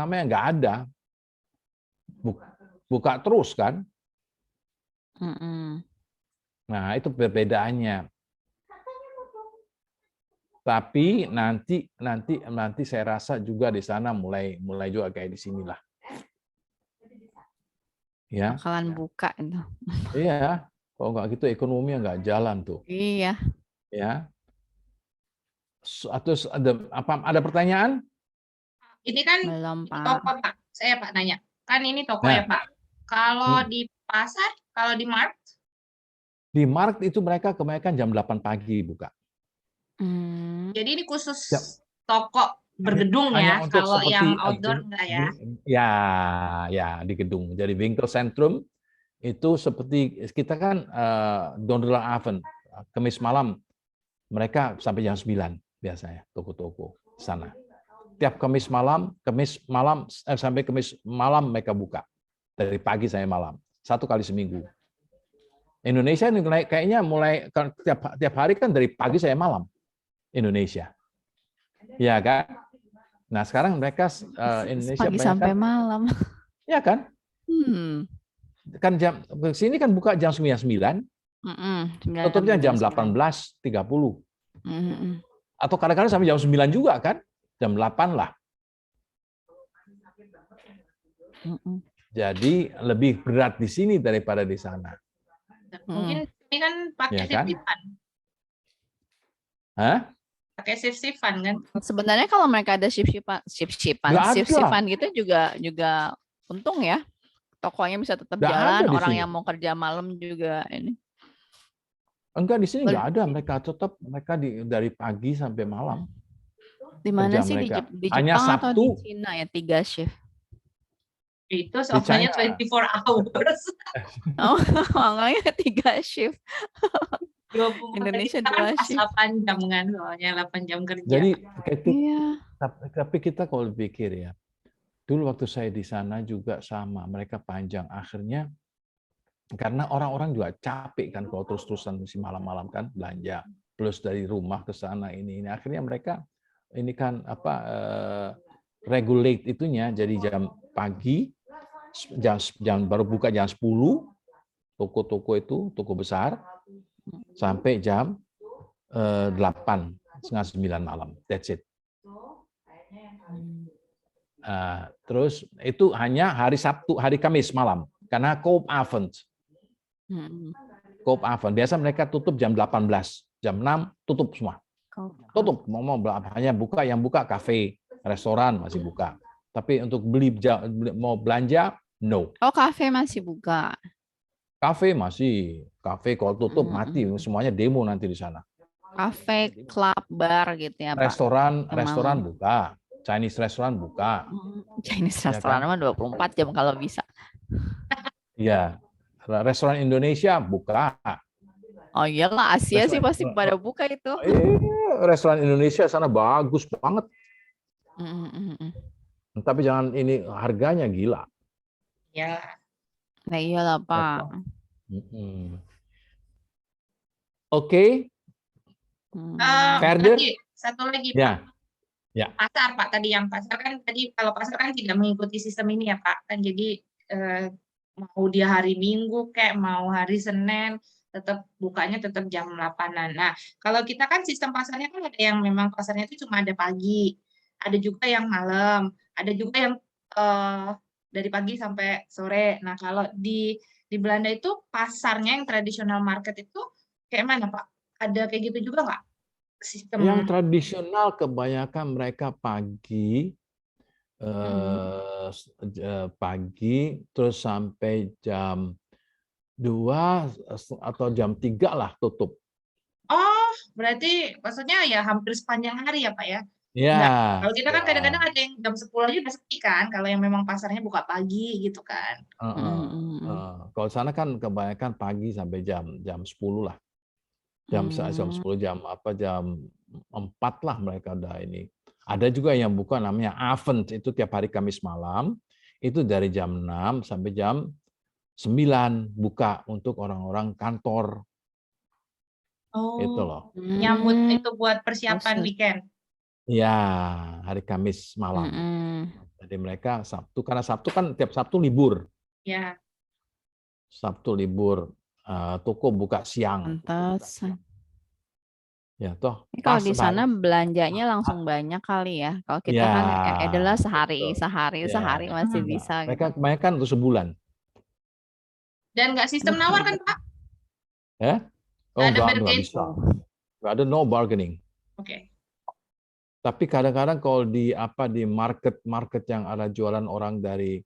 Speaker 2: nggak ada, buka terus kan. Nah itu perbedaannya. Tapi nanti saya rasa juga di sana mulai juga kayak di sinilah. Ya.
Speaker 1: Bakalan buka itu.
Speaker 2: Iya. Kalau nggak gitu ekonominya nggak jalan tuh.
Speaker 1: Iya.
Speaker 2: Ya. Terus ada pertanyaan?
Speaker 3: Ini kan
Speaker 1: Belum, Pak.
Speaker 3: toko, Pak. Saya Pak nanya. Kan ini toko ya, Pak. Kalau di pasar, kalau di mart?
Speaker 2: Di mart itu mereka kebanyakan jam 8 pagi buka.
Speaker 3: Jadi ini khusus toko bergedung ya, kalau yang outdoor enggak ya?
Speaker 2: Ya di gedung. Jadi winkel sentrum itu seperti kita kan Donderdag-avond, Kamis malam, mereka sampai jam 9 biasanya toko-toko sana. Tiap Kamis malam sampai Kamis malam mereka buka. Dari pagi sampai malam. 1 kali seminggu. Indonesia ini kayaknya mulai tiap hari kan dari pagi sampai malam. Indonesia. Ya kan? Nah, sekarang mereka Indonesia
Speaker 1: pagi sampai malam.
Speaker 2: Ya kan? Kan jam sini kan buka jam 9. Tutupnya jam 18.30. Atau kadang-kadang sampai jam 9 juga kan? Jam 8 lah. Jadi lebih berat di sini daripada di sana.
Speaker 3: Mungkin ini kan pakai shift-shiftan.
Speaker 2: Hah?
Speaker 3: Pakai shift-shiftan kan?
Speaker 1: Sebenarnya kalau mereka ada shift-shiftan gitu juga untung ya. Tokonya bisa tetap jalan, orang yang mau kerja malam juga ini.
Speaker 2: Enggak, di sini enggak ada, mereka dari pagi sampai malam.
Speaker 1: Di mana sih di
Speaker 2: hanya
Speaker 1: Jepang
Speaker 2: Sabtu,
Speaker 1: atau di Cina ya 3 shift?
Speaker 3: Itu soalnya 24 hours.
Speaker 1: Oh, makanya 3 shift. Indonesia 2 shift.
Speaker 3: 8 jam kan, soalnya 8 jam kerja.
Speaker 2: Jadi tapi kita kalau pikir ya, dulu waktu saya di sana juga sama, mereka panjang. Akhirnya karena orang-orang juga capek kan kalau terus-terusan mesti malam-malam kan belanja, plus dari rumah ke sana ini. Akhirnya mereka ini kan regulate itunya jadi jam pagi, jam baru buka jam 10, toko-toko itu, toko besar, sampai jam 8, setengah 9 malam. That's it. Terus itu hanya hari Sabtu, hari Kamis malam, karena koopavond. Koopavond. Biasa mereka tutup jam 18, jam 6 tutup semua. Tutup, hanya buka yang buka kafe, restoran masih buka. Tapi untuk mau belanja, no.
Speaker 1: Oh, kafe masih buka.
Speaker 2: Kafe masih, kafe kalau tutup mati, semuanya demo nanti di sana.
Speaker 1: Kafe, klub, bar gitu ya, Pak.
Speaker 2: Restoran buka, Chinese restoran buka.
Speaker 1: Chinese restoran mah 24 jam kalau bisa.
Speaker 2: Iya. Restoran Indonesia buka.
Speaker 1: Oh iyalah, Asia sih pasti pada buka itu.
Speaker 2: Restoran Indonesia sana bagus banget. Tapi jangan ini harganya gila.
Speaker 3: Ya.
Speaker 1: Nah iyalah Pak.
Speaker 2: Oke.
Speaker 3: satu lagi Pak.
Speaker 2: Ya, ya.
Speaker 3: Pasar Pak, tadi yang pasar kan tadi kalau pasar kan tidak mengikuti sistem ini ya Pak. Kan jadi mau dia hari Minggu kayak mau hari Senin tetap bukanya tetap jam 8-an. Nah, kalau kita kan sistem pasarnya kan ada yang memang pasarnya itu cuma ada pagi, ada juga yang malam, ada juga yang dari pagi sampai sore. Nah, kalau di Belanda itu pasarnya yang tradisional market itu kayak mana Pak? Ada kayak gitu juga nggak sistem?
Speaker 2: Yang tradisional kebanyakan mereka pagi, pagi terus sampai jam 2 atau jam 3 lah tutup.
Speaker 3: Oh, berarti maksudnya ya hampir sepanjang hari ya Pak ya?
Speaker 2: Ya,
Speaker 3: Enggak. Kalau kita kan
Speaker 2: ya.
Speaker 3: kadang-kadang ada yang jam 10 aja udah sepi kan, kalau yang memang pasarnya buka pagi gitu kan.
Speaker 2: Kalau sana kan kebanyakan pagi sampai jam 10 lah. Jam 10 jam 4 lah mereka ada ini. Ada juga yang buka namanya Avond, itu tiap hari Kamis malam, itu dari jam 6 sampai jam 9 buka untuk orang-orang kantor. Itu loh.
Speaker 3: Nyambut itu buat persiapan weekend.
Speaker 2: Ya, hari Kamis malam. Jadi mereka Sabtu, karena Sabtu kan tiap Sabtu libur.
Speaker 3: Ya.
Speaker 2: Sabtu libur, toko buka siang.
Speaker 1: Pantesan.
Speaker 2: Ya toh.
Speaker 1: Kalau di sana belanjanya langsung banyak kali ya. Kalau kita
Speaker 2: Ya,
Speaker 1: kan adalah sehari masih
Speaker 2: Ya.
Speaker 1: bisa.
Speaker 2: Mereka kebanyakan untuk sebulan.
Speaker 3: Dan nggak sistem nawar kan Pak?
Speaker 2: Ya? Oh
Speaker 3: Nggak ada
Speaker 2: nggak bisa. Nggak ada, no bargaining.
Speaker 3: Oke.
Speaker 2: Tapi kadang-kadang kalau di market yang ada jualan orang dari,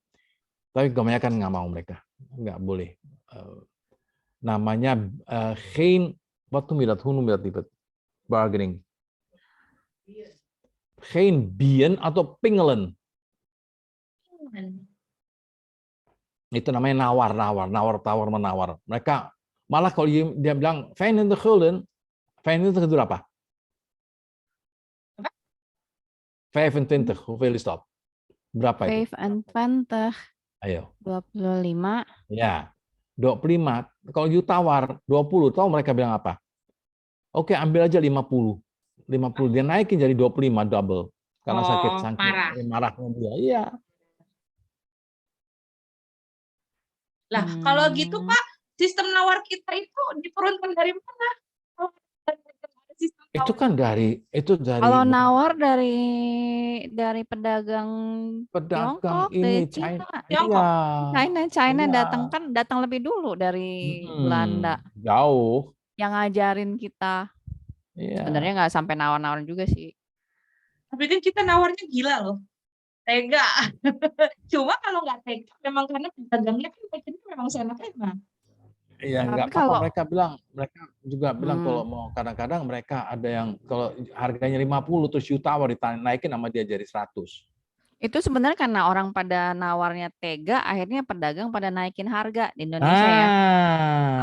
Speaker 2: tapi kebanyakan nggak mau mereka, nggak boleh. Namanya wat noem je dat? Hoe noem je dat lieverd? Bargaining. Geen bieden atau pingelen. Itu namanya nawar menawar. Mereka malah kalau dia bilang 25 gulden, 25 itu berapa? 25, hoeveel is dat? Berapa itu?
Speaker 1: 25.
Speaker 2: Ayo.
Speaker 1: 25.
Speaker 2: Ya, 25. Kalau you tawar 20, tahu mereka bilang apa? Oke, ambil aja 50. 50 dia naikin jadi 25 double. Karena sakit marahnya dia. Iya.
Speaker 3: Lah, kalau gitu Pak, sistem nawar kita itu diturunkan dari mana?
Speaker 2: Itu dari
Speaker 1: kalau nawar dari pedagang Tiongkok,
Speaker 2: ini
Speaker 1: China.
Speaker 2: China
Speaker 1: datang lebih dulu dari Belanda.
Speaker 2: Jauh.
Speaker 1: Yang ngajarin kita. Sebenarnya nggak sampai nawar-nawar juga sih.
Speaker 3: Tapi kan kita nawarnya gila loh. Tega. Cuma kalau nggak tega, memang karena pedagangnya kan memang seenak-enak.
Speaker 2: Iya, nggak apa-apa. Mereka juga bilang kalau mau, kadang-kadang mereka ada yang kalau harganya 50 terus you tawar dinaikin sama dia jadi 100.
Speaker 1: Itu sebenarnya karena orang pada nawarnya tega, akhirnya pedagang pada naikin harga di Indonesia ya.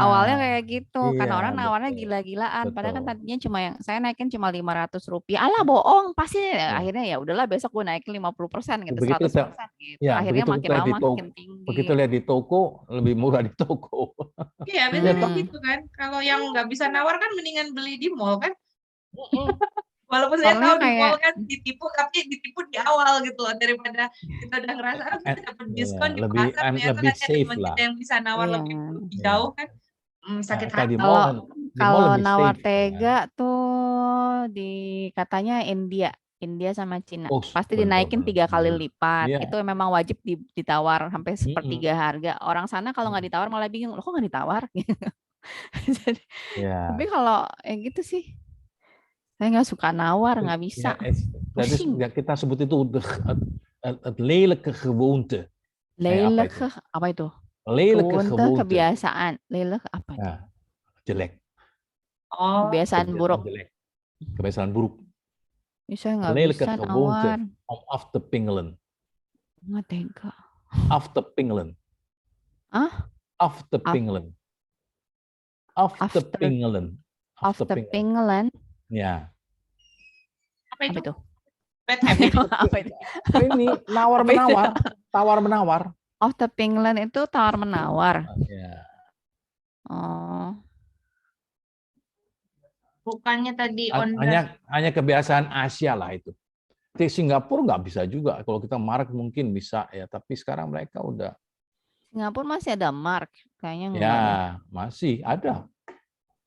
Speaker 1: Awalnya kayak gitu, karena orang nawarnya gila-gilaan. Padahal kan tadinya saya naikin cuma Rp500. Alah bohong, pasti akhirnya ya udahlah besok gue naikin 50% gitu, 100% gitu.
Speaker 2: Ya,
Speaker 1: akhirnya makin lama makin tinggi.
Speaker 2: Begitu lihat di toko, lebih murah di toko.
Speaker 3: Iya, biasanya gitu kan. Kalau yang nggak bisa nawar kan mendingan beli di mall kan. Walaupun saya tahu di mall kan ditipu, tapi ditipu di awal gitu loh, daripada kita udah ngerasa kita dapat diskon di pasar, ternyata nanti ada teman kita yang bisa nawar lebih jauh kan, sakit hati.
Speaker 1: Kalau nawar tega tuh katanya India sama Cina, pasti dinaikin 3 kali lipat. Itu memang wajib ditawar sampai sepertiga harga. Orang sana kalau nggak ditawar malah bingung, loh kok nggak ditawar? Jadi, tapi kalau gitu sih. Saya nggak suka nawar, nggak bisa.
Speaker 2: Kita sebut itu het lelijke gewoonte.
Speaker 1: Lelijke apa itu?
Speaker 2: Lelijke gewoonte.
Speaker 1: Kebiasaan. Lelijk apa itu?
Speaker 2: Jelek.
Speaker 1: Kebiasaan buruk.
Speaker 2: Kebiasaan buruk.
Speaker 1: Saya nggak bisa nawar.
Speaker 2: Om af te pingelen.
Speaker 1: Nggak tega.
Speaker 2: Af te pingelen. Af te pingelen. Af te pingelen.
Speaker 1: Af te pingelen.
Speaker 2: Ya.
Speaker 3: Apa itu?
Speaker 1: Apa itu?
Speaker 2: Ini nawar-menawar, tawar-menawar.
Speaker 1: Of the Pinglen itu tawar-menawar.
Speaker 2: Ya.
Speaker 1: Oh.
Speaker 3: Bukannya tadi on
Speaker 2: hanya kebiasaan Asia lah itu. Di Singapura nggak bisa juga. Kalau kita mark mungkin bisa ya, tapi sekarang mereka udah.
Speaker 1: Singapura masih ada mark, kayaknya enggak
Speaker 2: Ya,
Speaker 1: deh.
Speaker 2: masih ada.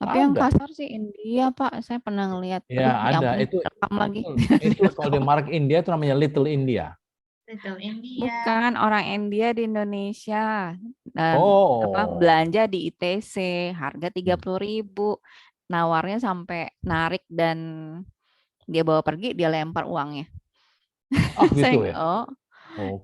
Speaker 1: Tapi yang kasar sih India, Pak. Saya pernah ngeliat.
Speaker 2: Ya,
Speaker 1: Aduh,
Speaker 2: ada.
Speaker 1: ya ampun, rekam lagi.
Speaker 2: Itu kalau di mark India itu namanya Little India.
Speaker 3: Little India.
Speaker 1: Bukan orang India di Indonesia. Dan
Speaker 2: Oh.
Speaker 1: belanja di ITC, harga 30.000. Nawarnya sampai narik dan dia bawa pergi, dia lempar uangnya.
Speaker 2: Ah, gitu ya?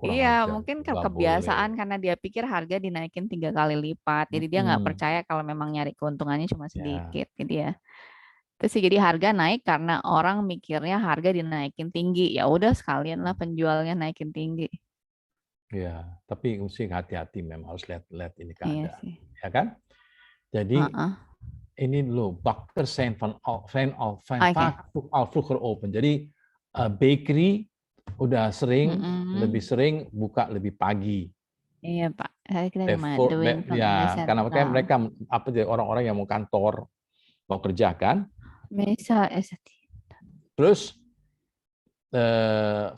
Speaker 1: Iya,
Speaker 2: ajar.
Speaker 1: mungkin
Speaker 2: Nggak
Speaker 1: kebiasaan
Speaker 2: boleh.
Speaker 1: karena dia pikir harga dinaikin 3 kali lipat. Jadi dia nggak percaya kalau memang nyari keuntungannya cuma sedikit. Jadi ya, terus sih jadi harga naik karena orang mikirnya harga dinaikin tinggi. Ya udah sekalian lah penjualnya naikin tinggi.
Speaker 2: Ya, tapi mesti hati-hati, memang harus lihat ini
Speaker 1: Iya
Speaker 2: keadaan.
Speaker 1: sih.
Speaker 2: Ya kan? Jadi ini dulu Bakker zijn vaak al vroeger open. Jadi bakery udah lebih sering buka lebih pagi.
Speaker 1: Iya Pak, kita
Speaker 2: Ya, karena mereka orang-orang yang mau kantor, mau kerja kan. Terus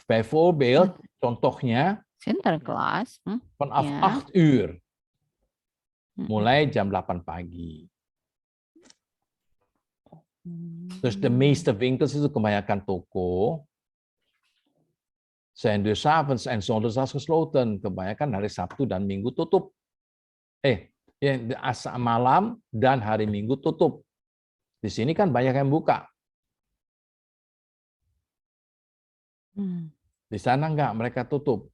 Speaker 2: bijvoorbeeld, contohnya
Speaker 1: Sinterklaas
Speaker 2: vanaf 8 uur, mulai jam 8 pagi. Dus de meeste winkels, itu kebanyakan toko, zijn dus 's avonds en zondags gesloten. Kebanyakan hari Sabtu dan Minggu tutup. Malam dan hari Minggu tutup. Di sini kan banyak yang buka. Di sana enggak, mereka tutup.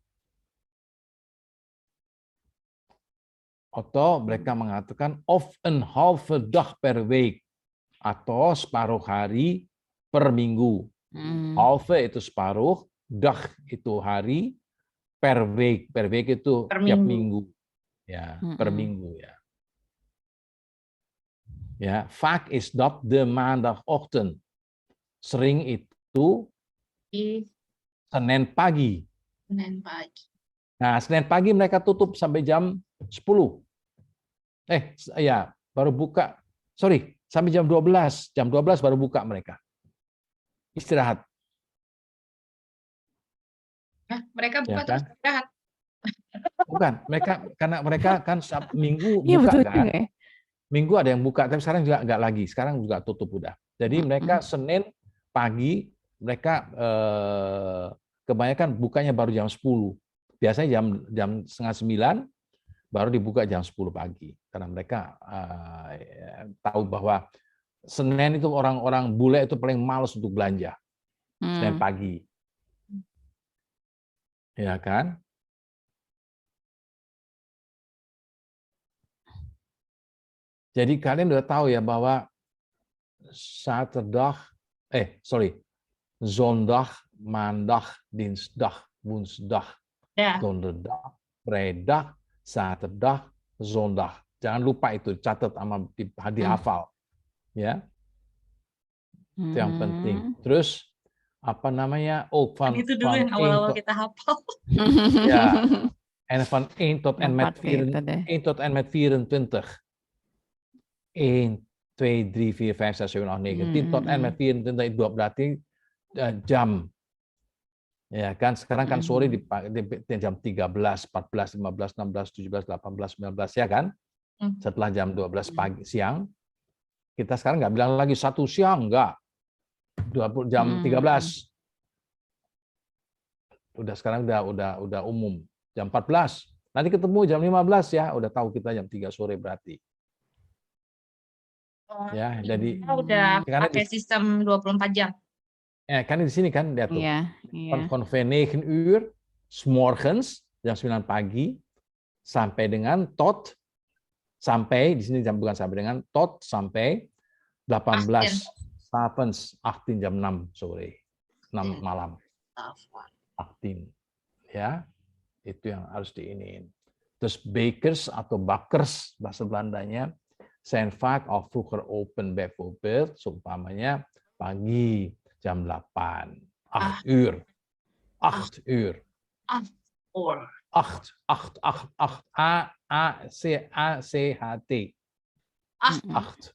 Speaker 2: Atau mereka mengatakan of een halve dag per week, atau separuh hari per minggu. Halve itu separuh, dag itu hari, per week itu tiap minggu. Ya, per minggu ya. Ya, vaak is dat de maandagochtend. Sering itu Senin pagi. Nah, Senin pagi mereka tutup sampai jam 10. Baru buka. Sorry, sampai jam 12. Jam 12 baru buka mereka. Istirahat.
Speaker 3: Mereka buka terus istirahat.
Speaker 2: Bukan, karena mereka kan Minggu buka kan. Minggu ada yang buka, tapi sekarang juga enggak lagi. Sekarang juga tutup udah. Jadi mereka Senin pagi mereka kebanyakan bukanya baru jam 10. Biasanya jam setengah 9 baru dibuka jam 10 pagi. Karena mereka tahu bahwa Senin itu orang-orang bule itu paling malas untuk belanja. Senin pagi. Ya kan? Jadi kalian udah tahu ya bahwa Zondag, Maandag, Dinsdag, Woensdag, Donderdag, Vrijdag, Zaterdag, Zondag. Jangan lupa itu, catat sama dihafal. Ya. Itu yang penting. Terus apa namanya?
Speaker 3: Itu dulu yang awal-awal kita hafal.
Speaker 2: Ja. En van 1 tot en met 24. 1, 2, 3, 4, 5, 6, 7, 8, 9, 10 tot en met 24 itu berarti jam. Ya kan, sekarang kan sore di jam 13, 14, 15, 16, 17, 18, 19 ya kan? Setelah jam 12 pagi siang. Kita sekarang nggak bilang lagi 1 siang, enggak. 20 jam 13. Udah sekarang udah umum. Jam 14. Nanti ketemu jam 15 ya, udah tahu kita jam 3 sore berarti. Ya, jadi
Speaker 3: udah pakai sistem 24 jam.
Speaker 2: Kan di sini kan lihat tuh. Van 9 uur 's morgens jam 9 pagi sampai dengan sampai di sini bukan sampai dengan sampai 18 s'avonds 18 jam 6 sore. 6 malam. 18. Ya. Itu yang harus diiniin. Terus bakers atau bakkers bahasa Belandanya zijn vaak al vroeger open, bijvoorbeeld, seumpamanya pagi jam 8, 8 uur. 8 uur.
Speaker 3: 8 uur.
Speaker 2: 8, A-C-H-T.
Speaker 3: 8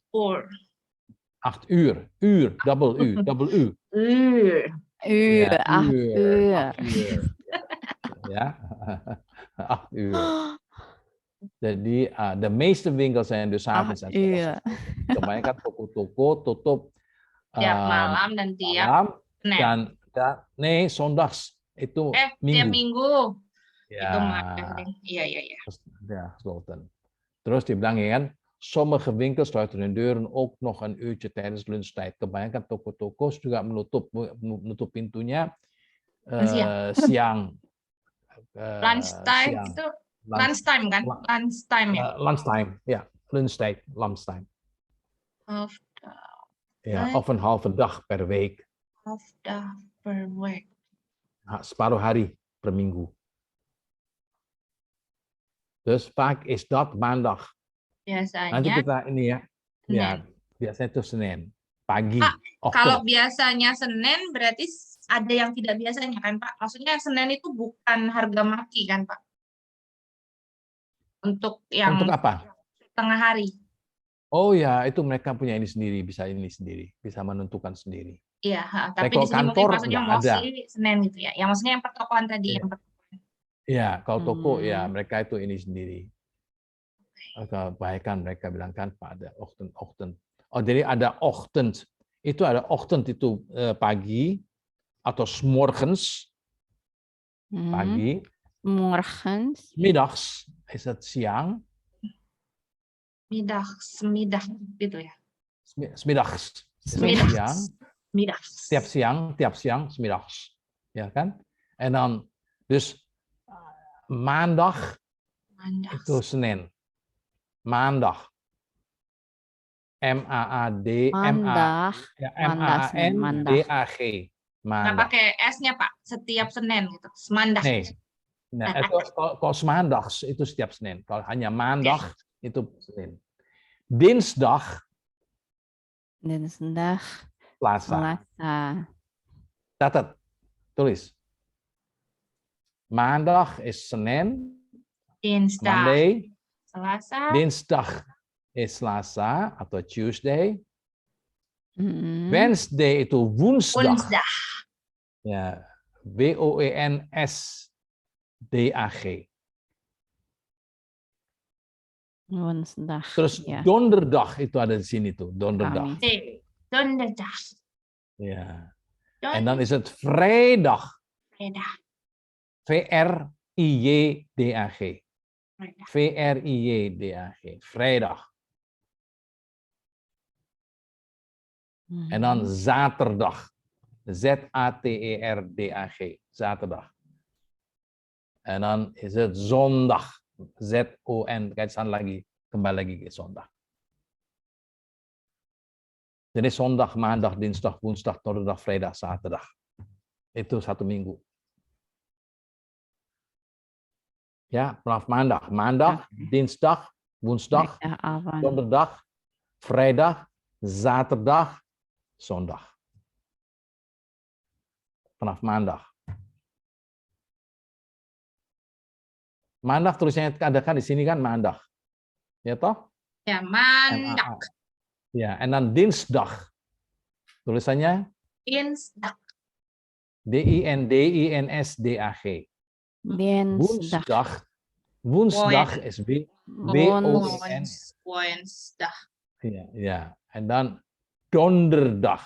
Speaker 3: uur.
Speaker 2: 8 uur. Uur, double U, double U.
Speaker 3: Uur.
Speaker 1: Uur,
Speaker 2: Ja,
Speaker 1: 8 uur.
Speaker 2: 8 uur. Ja, 8 uur. Jadi de meeste winkels zijn dus
Speaker 1: 8
Speaker 2: avonds en
Speaker 1: uur.
Speaker 2: kebanyakan toko-toko tutup
Speaker 3: Tiap malam dan tiap
Speaker 2: malam
Speaker 3: Senin.
Speaker 2: dan nee, zondags itu
Speaker 3: Tiap
Speaker 2: minggu.
Speaker 3: minggu.
Speaker 2: Ja,
Speaker 3: Itu malam. Iya.
Speaker 2: ja, gesloten. Terus dibilang ya kan, sommige winkels sluiten hun deuren ook nog een uurtje tijdens lunchtijd. Kebanyakan toko-toko juga menutup pintunya siang.
Speaker 3: Lunchtime
Speaker 2: Siang.
Speaker 3: itu lunchtime kan? Lunchtime ya?
Speaker 2: Lunchtime, ja. Lunchtijd, lunchtime.
Speaker 3: Half
Speaker 2: Ja, of een halve dag per week.
Speaker 3: half dag per week.
Speaker 2: Separuh hari per minggu. Dus vaak is dat maandag.
Speaker 3: Biasanya.
Speaker 2: Nanti kita ini ya.
Speaker 3: Senin.
Speaker 2: Ya, biasanya itu Senin. Pagi.
Speaker 3: Kalau biasanya Senin berarti ada yang tidak biasanya kan Pak? Maksudnya Senin itu bukan harga maki kan Pak? Untuk yang
Speaker 2: Untuk apa?
Speaker 3: tengah hari.
Speaker 2: Oh ya, itu mereka punya ini sendiri, bisa menentukan sendiri.
Speaker 3: Iya, tapi
Speaker 2: kalau
Speaker 3: di sini
Speaker 2: kantor
Speaker 3: mungkin maksudnya
Speaker 2: nggak ada.
Speaker 3: mostly Senin gitu ya. Yang maksudnya yang pertokoan tadi.
Speaker 2: Iya. Iya, kalau toko ya mereka itu ini sendiri. Kebaikan mereka bilangkan pada ochtend. Oh, jadi ada ochtend. Itu ada ochtend itu pagi atau 's morgens pagi.
Speaker 1: Morgens.
Speaker 2: Middags is het siang.
Speaker 3: Middag gitu ya.
Speaker 2: Smiddags is het siang.
Speaker 3: Middags.
Speaker 2: Tiap siang, smiddags. Ja kan? En dan dus maandag itu Senin. Maandag. M-A-A-N-D-A-G.
Speaker 3: Nggak pakai S-nya Pak, setiap Senin gitu. Maandag.
Speaker 2: Nee. Nah, kalau maandags itu setiap Senin. Kalau hanya maandag itu Senin. Dinsdag. Selasa. Catat. Tulis. Maandag is Senin.
Speaker 3: Dinsdag.
Speaker 2: Monday.
Speaker 3: Selasa.
Speaker 2: Dinsdag is Selasa atau Tuesday. Wednesday itu woensdag. Ya, W-O-E-N-S-D-A-G.
Speaker 1: Woensdag.
Speaker 2: Terus
Speaker 1: ya.
Speaker 2: donderdag itu ada di sini tuh, donderdag.
Speaker 3: Donderdag.
Speaker 2: Ja. En dan is het vrijdag. V-R-I-J-D-A-G. V-R-I-J-D-A-G. Vrijdag. En dan zaterdag. Z-A-T-E-R-D-A-G. Zaterdag. En dan is het zondag. Z-O-N. Kijk eens lagi. Kembali lagi ke zondag. Jadi zondag, maandag, dinsdag, woensdag, donderdag, vrijdag, zaterdag. Itu satu minggu. Ja, vanaf maandag. Maandag, dinsdag, woensdag, donderdag, vrijdag, zaterdag, zondag. Vanaf maandag. Maandag tulisannya ada kan di sini kan maandag. Ya toh?
Speaker 3: Ya, maandag.
Speaker 2: Ya, en dan dinsdag. Tulisannya?
Speaker 3: Dinsdag.
Speaker 2: D-I-N-D-I-N-S-D-A-G.
Speaker 1: Woensdag.
Speaker 2: Woensdag is W-O-E-N.
Speaker 3: Woensdag.
Speaker 2: Ja. En dan donderdag.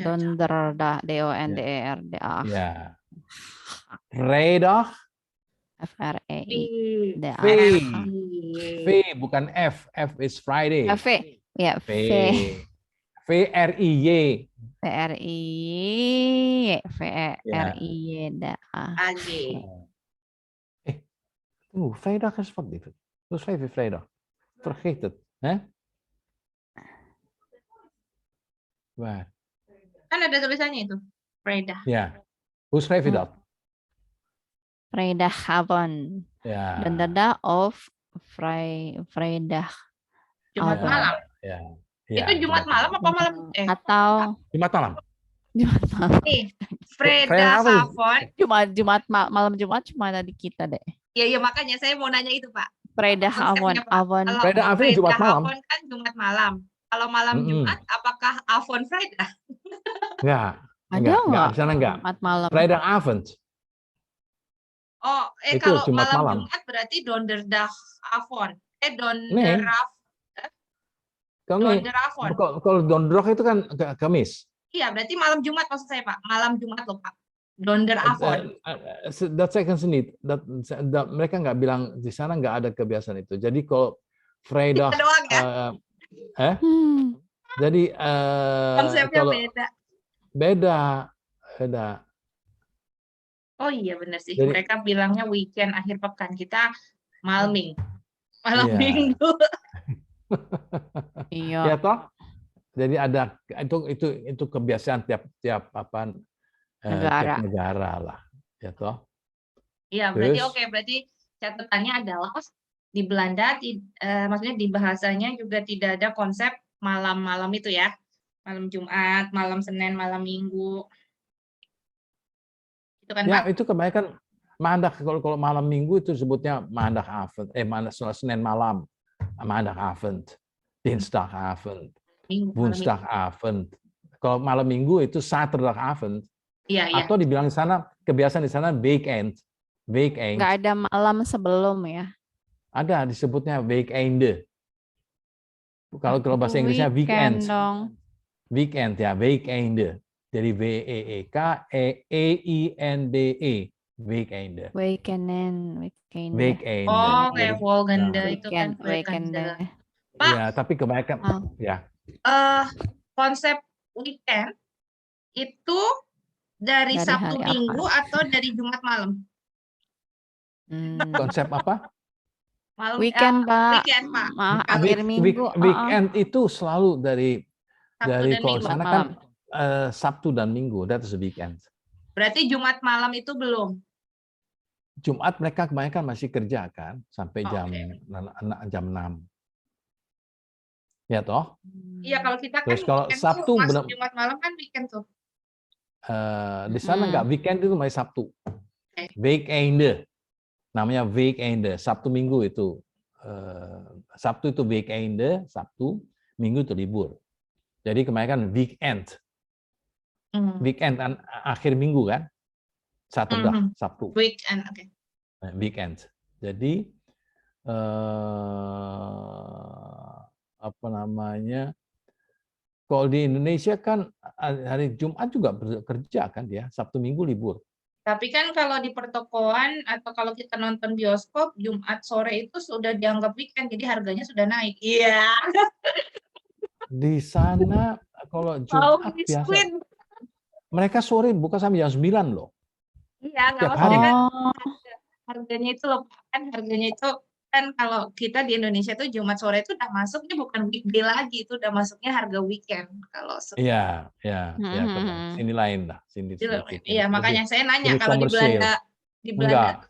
Speaker 1: Donderdag. D-O-N-D-E-R-D-A.
Speaker 2: Ja. Vrijdag.
Speaker 1: F-R-E-I.
Speaker 2: V, bukan F. F is Friday.
Speaker 1: V. Ya, V.
Speaker 2: V-R-I-J.
Speaker 1: V-R-I-J. V-R-I-J-D-A-G.
Speaker 2: Vrijdag is wat lief. Hoe schrijf je vrijdag? Vergeet het. Hè? Waar?
Speaker 3: Kan ada tulisannya itu. Vrijdag.
Speaker 2: Ja. Hoe schrijf je dat?
Speaker 1: Vrijdagavond.
Speaker 2: Ja.
Speaker 1: Donderdag of vrijdag.
Speaker 3: Jumat malam.
Speaker 2: Ya.
Speaker 3: Itu Jumat malam apa malam?
Speaker 1: Atau
Speaker 2: Jumat malam.
Speaker 1: Jumat malam.
Speaker 3: Nih, Vrijdagavond.
Speaker 1: Jumat malam Jumat cuma ada di kita deh.
Speaker 3: Iya makanya saya mau nanya itu Pak.
Speaker 1: Vrijdagavond.
Speaker 3: Vrijdagavond
Speaker 2: Jumat malam.
Speaker 3: Kan Jumat malam. Kalau malam Jumat, apakah Avon Friday?
Speaker 2: Enggak,
Speaker 1: Ada nggak?
Speaker 2: di sana enggak.
Speaker 1: Jumat malam.
Speaker 2: Vrijdagavond.
Speaker 3: Oh,
Speaker 2: Itu
Speaker 3: kalau
Speaker 2: Jumat
Speaker 3: malam
Speaker 2: malam.
Speaker 3: Jumat berarti Donderdag Avon.
Speaker 2: Nee,
Speaker 3: Donderavond.
Speaker 2: kalau Donderdag itu kan Kamis.
Speaker 3: Iya, berarti malam Jumat maksud saya, Pak. Malam Jumat loh, Pak. Donderavond.
Speaker 2: Dat zeggen ze niet. Mereka nggak bilang di sana nggak ada kebiasaan itu. Jadi kalau vrijdag,
Speaker 3: doang ya?
Speaker 2: Jadi
Speaker 3: Konsepnya
Speaker 2: kalau
Speaker 3: beda.
Speaker 2: beda.
Speaker 3: Oh iya benar sih.
Speaker 2: Jadi,
Speaker 3: Mereka bilangnya weekend akhir pekan, kita malam
Speaker 2: Iya.
Speaker 3: minggu.
Speaker 1: Iya.
Speaker 2: Ya toh. Jadi ada itu kebiasaan tiap
Speaker 1: Negara.
Speaker 2: tiap negara lah, ya toh.
Speaker 3: Iya, berarti oke. Berarti catatannya adalah di Belanda, maksudnya di bahasanya juga tidak ada konsep malam-malam itu ya. Malam Jumat, malam Senin, malam Minggu. Itu kan,
Speaker 2: Ya,
Speaker 3: Pak?
Speaker 2: itu kebanyakan maandag. Kalau malam Minggu itu sebutnya maandagavond. Senin malam, maandagavond, dinsdagavond, woensdagavond. Kalau malam Minggu itu zaterdagavond.
Speaker 3: Iya.
Speaker 2: Atau dibilang di sana, kebiasaan di sana weekend.
Speaker 1: Nggak ada malam sebelum ya?
Speaker 2: Ada, disebutnya weekende. Kalau bahasa Inggrisnya weekend.
Speaker 1: Dong.
Speaker 2: Weekend ya, weekende. Jadi weekende. Weekende.
Speaker 1: Weekend.
Speaker 3: Oh, kayak Volgende itu kan
Speaker 1: Weekende.
Speaker 3: Pak,
Speaker 2: ya, tapi kebanyakan ya.
Speaker 3: Konsep weekend itu dari Sabtu Minggu atau dari Jumat malam?
Speaker 2: Konsep apa?
Speaker 3: Malam,
Speaker 1: weekend, Pak.
Speaker 3: Weekend, Pak.
Speaker 1: Akhir minggu.
Speaker 2: Weekend itu selalu dari kalau sana kan Sabtu dan Minggu, that's the weekend.
Speaker 3: Berarti Jumat malam itu belum?
Speaker 2: Jumat mereka kebanyakan masih kerja kan sampai jam 6. Ya toh?
Speaker 3: Iya, kalau kita kan
Speaker 2: terus kalau Sabtu
Speaker 3: Jumat malam kan weekend tuh.
Speaker 2: Di sana enggak, weekend itu masih Sabtu. Weekende. Namanya weekende. Sabtu Minggu itu Sabtu itu weekende, Sabtu, Minggu itu libur. Jadi kebanyakan weekend. Weekend akhir minggu kan? Saturday, Sabtu.
Speaker 3: Weekend, oke.
Speaker 2: Weekend. Jadi apa namanya? Kalau di Indonesia kan hari Jumat juga bekerja kan dia, Sabtu Minggu libur.
Speaker 3: Tapi kan kalau di pertokoan atau kalau kita nonton bioskop, Jumat sore itu sudah dianggap weekend, jadi harganya sudah naik. Iya.
Speaker 2: Di sana kalau Jumat biasa, mereka sore buka sampai jam 9 loh.
Speaker 3: Iya, nggak maksudnya kan harganya itu loh, kan harganya itu kan kalau kita di Indonesia tuh Jumat sore itu udah masuknya bukan weekday lagi, itu udah masuknya harga weekend. Kalau
Speaker 2: Iya, sini lain lah, sini.
Speaker 3: Iya, makanya saya nanya kalau di Belanda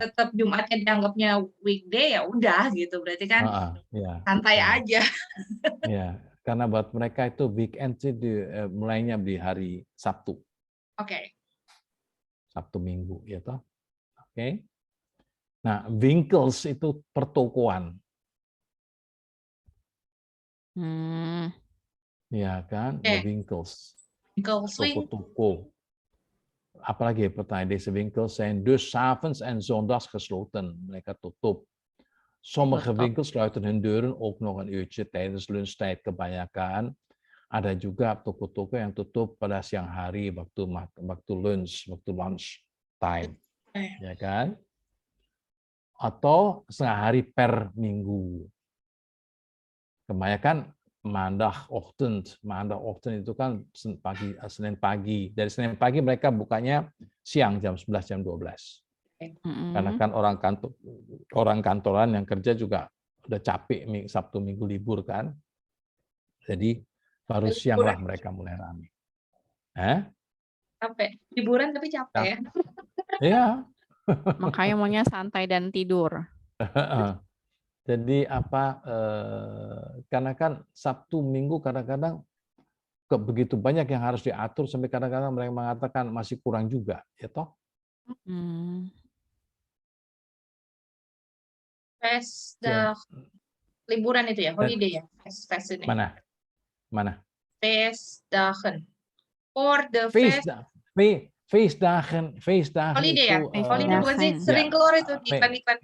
Speaker 3: tetap Jumatnya dianggapnya weekday, ya udah gitu, berarti kan santai aja.
Speaker 2: Iya, karena buat mereka itu weekend sih mulainya di hari Sabtu.
Speaker 3: Oke.
Speaker 2: Sabtu Minggu, ya toh. Oke. Nah, winkels itu pertokoan. Ya kan, the winkels. Toko-toko. Apalagi pertanyaan deze winkels zijn dus 's avonds en zondags gesloten. Mereka tutup. Sommige winkels sluiten hun deuren ook nog een uurtje tijdens lunchtijd kebanyakan. Ada juga toko-toko yang tutup pada siang hari waktu lunch time. Ya kan? Atau setengah hari per minggu. Kebanyakan maandagochtend itu kan Senin pagi. Dari Senin pagi mereka bukanya siang jam 11, jam 12. Karena kan orang kantoran yang kerja juga udah capek Sabtu Minggu libur kan. Jadi baru siang lah mereka mulai ramai.
Speaker 3: Capek. Liburan tapi capek ya.
Speaker 2: Iya.
Speaker 1: Makanya maunya santai dan tidur.
Speaker 2: Jadi karena kan Sabtu Minggu kadang-kadang begitu banyak yang harus diatur sampai kadang-kadang mereka mengatakan masih kurang juga, ya toh?
Speaker 3: Liburan itu ya, holiday ya, fest ini.
Speaker 2: Mana? Mana?
Speaker 3: Feestdagen. For the
Speaker 2: Feestdagen
Speaker 3: holiday ya?
Speaker 2: itu
Speaker 3: Holiday bukan sih?
Speaker 1: Feestdagen.
Speaker 3: Sering keluar itu di iklan-iklan.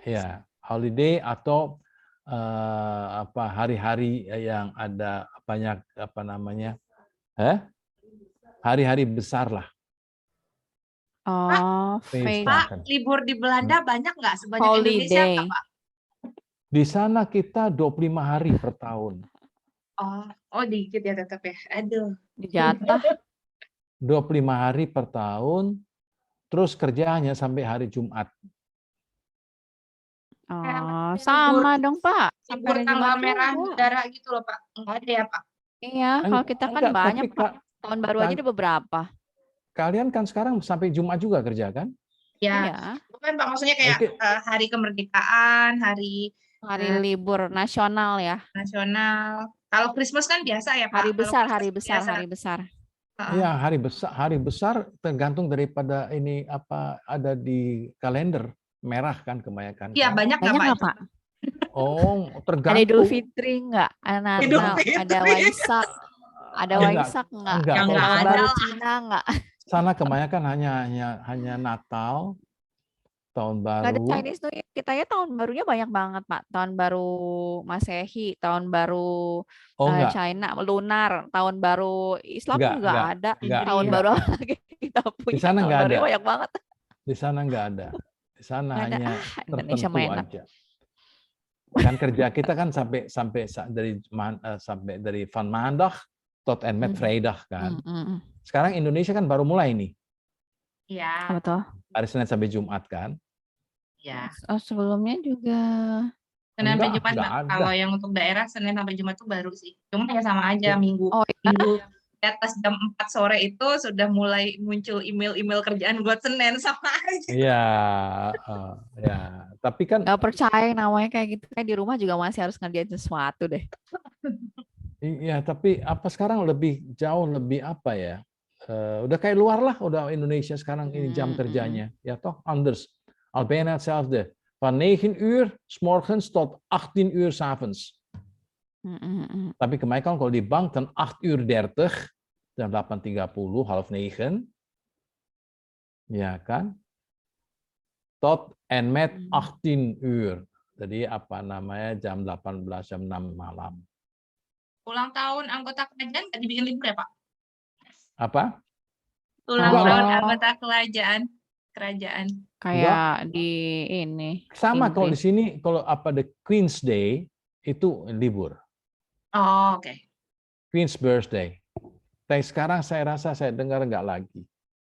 Speaker 2: ya, holiday atau hari-hari yang ada banyak hari-hari besar lah.
Speaker 1: Oh,
Speaker 3: Pak, libur di Belanda banyak nggak sebanyak Indonesia
Speaker 1: holiday.
Speaker 3: nggak, Pak?
Speaker 2: Di sana kita 25 hari per tahun.
Speaker 3: Oh dikit ya tetap ya. Aduh.
Speaker 1: Dijatah.
Speaker 2: 25 hari per tahun, terus kerjanya sampai hari Jumat.
Speaker 1: Oh, sama dong, Pak.
Speaker 3: Libur
Speaker 1: Sampai
Speaker 3: tanggal
Speaker 1: Jumat
Speaker 3: merah
Speaker 1: juga.
Speaker 3: negara gitu loh, Pak. Enggak ada ya, Pak?
Speaker 1: Iya, kalau kita kan
Speaker 2: Enggak,
Speaker 1: banyak,
Speaker 2: tapi
Speaker 1: Pak. Tahun baru aja ada beberapa.
Speaker 2: Kalian kan sekarang sampai Jumat juga kerja kan?
Speaker 3: Ya,
Speaker 1: Iya.
Speaker 3: bukan Pak, maksudnya kayak hari kemerdekaan, hari
Speaker 1: libur nasional ya.
Speaker 3: nasional. Kalau Christmas kan biasa ya, Pak.
Speaker 1: Hari besar,
Speaker 3: Kalau
Speaker 1: hari
Speaker 3: Christmas
Speaker 1: besar,
Speaker 3: biasa.
Speaker 1: hari besar.
Speaker 2: Iya, hari besar tergantung daripada ini apa ada di kalender merah kan kebanyakan.
Speaker 3: Iya,
Speaker 2: kan?
Speaker 3: banyak nggak Pak?
Speaker 2: Oh, tergantung.
Speaker 1: Ada Idul Fitri nggak? Ada Waisak. Ada Waisak nggak? Ada tahun baru Cina nggak?
Speaker 2: Sana kebanyakan hanya Natal, tahun baru.
Speaker 1: Nggak ada Chinese New Year. Kita ya tahun barunya banyak banget, Pak. Tahun baru Masehi, tahun baru China, lunar, tahun baru Islam juga ada. Tahun baru lagi kita punya.
Speaker 2: Di sana
Speaker 1: tahun
Speaker 2: nggak
Speaker 1: baru
Speaker 2: ada.
Speaker 1: banyak banget.
Speaker 2: Di sana nggak ada. Di sana hanya
Speaker 1: Indonesia
Speaker 2: tertentu aja. Kan kerja kita kan sampai dari Van Maandag tot en met Vrijdag kan. Sekarang Indonesia kan baru mulai nih.
Speaker 3: Iya.
Speaker 1: Betul.
Speaker 2: Hari Senin sampai Jumat kan?
Speaker 3: Iya.
Speaker 1: Oh, sebelumnya juga.
Speaker 3: Senin sampai Jumat, kalau yang untuk daerah Senin sampai Jumat itu baru sih. Cuma ya sama aja minggu di atas jam 4 sore itu sudah mulai muncul email-email kerjaan buat Senin sama aja.
Speaker 2: Iya, ya. Tapi kan
Speaker 1: nggak percaya namanya kayak gitu. Kayak di rumah juga masih harus ngerjain sesuatu deh.
Speaker 2: Iya, tapi sekarang jauh lebih apa ya? Udah kayak luar lah, udah Indonesia sekarang ini jam kerjanya. Ya toh, anders. Al bijna hetzelfde. Van 9 uur 's morgens tot 18 uur 's avonds. Tapi kebanyakan kalau di bank dan 8:30 jam 8:30, half 9. Ya kan? Tot en met 18 uur. Jadi jam 18, jam 6 malam.
Speaker 3: Ulang tahun anggota kerajaan nggak dibikin libur ya, Pak?
Speaker 2: Apa?
Speaker 3: Ulang tahun anggota kerajaan.
Speaker 1: Kayak di ini.
Speaker 2: Sama Inggris. Kalau di sini, kalau the Queen's Day itu libur.
Speaker 3: Oh, oke.
Speaker 2: Queen's Birthday. Tapi sekarang saya dengar nggak lagi.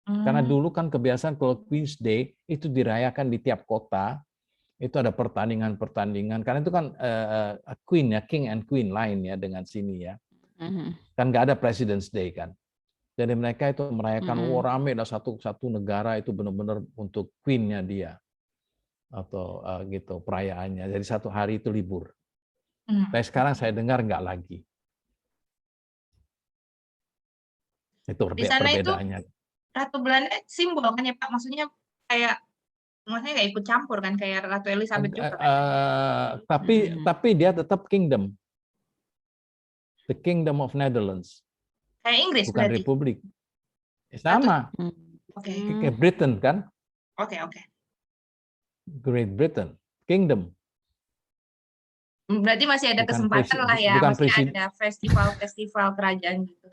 Speaker 2: Karena dulu kan kebiasaan kalau Queen's Day itu dirayakan di tiap kota. Itu ada pertandingan. Karena itu kan Queen ya, King and Queen lain ya dengan sini ya. Kan nggak ada President's Day kan. Jadi mereka itu merayakan rame lah satu negara itu benar-benar untuk Queen-nya dia atau gitu perayaannya. Jadi satu hari itu libur. Tapi sekarang saya dengar nggak lagi. Itu perbedaannya.
Speaker 3: Itu Ratu Belanda simbol kan ya Pak? Maksudnya nggak ikut campur kan kayak Ratu Elizabeth juga kan?
Speaker 2: Tapi dia tetap kingdom. The Kingdom of Netherlands.
Speaker 3: Kayak Inggris
Speaker 2: bukan
Speaker 3: berarti?
Speaker 2: Republik. Sama. Kayak Britain kan?
Speaker 3: Oke.
Speaker 2: Great Britain, Kingdom.
Speaker 3: Berarti masih ada kesempatan lah ya, masih ada festival-festival kerajaan gitu.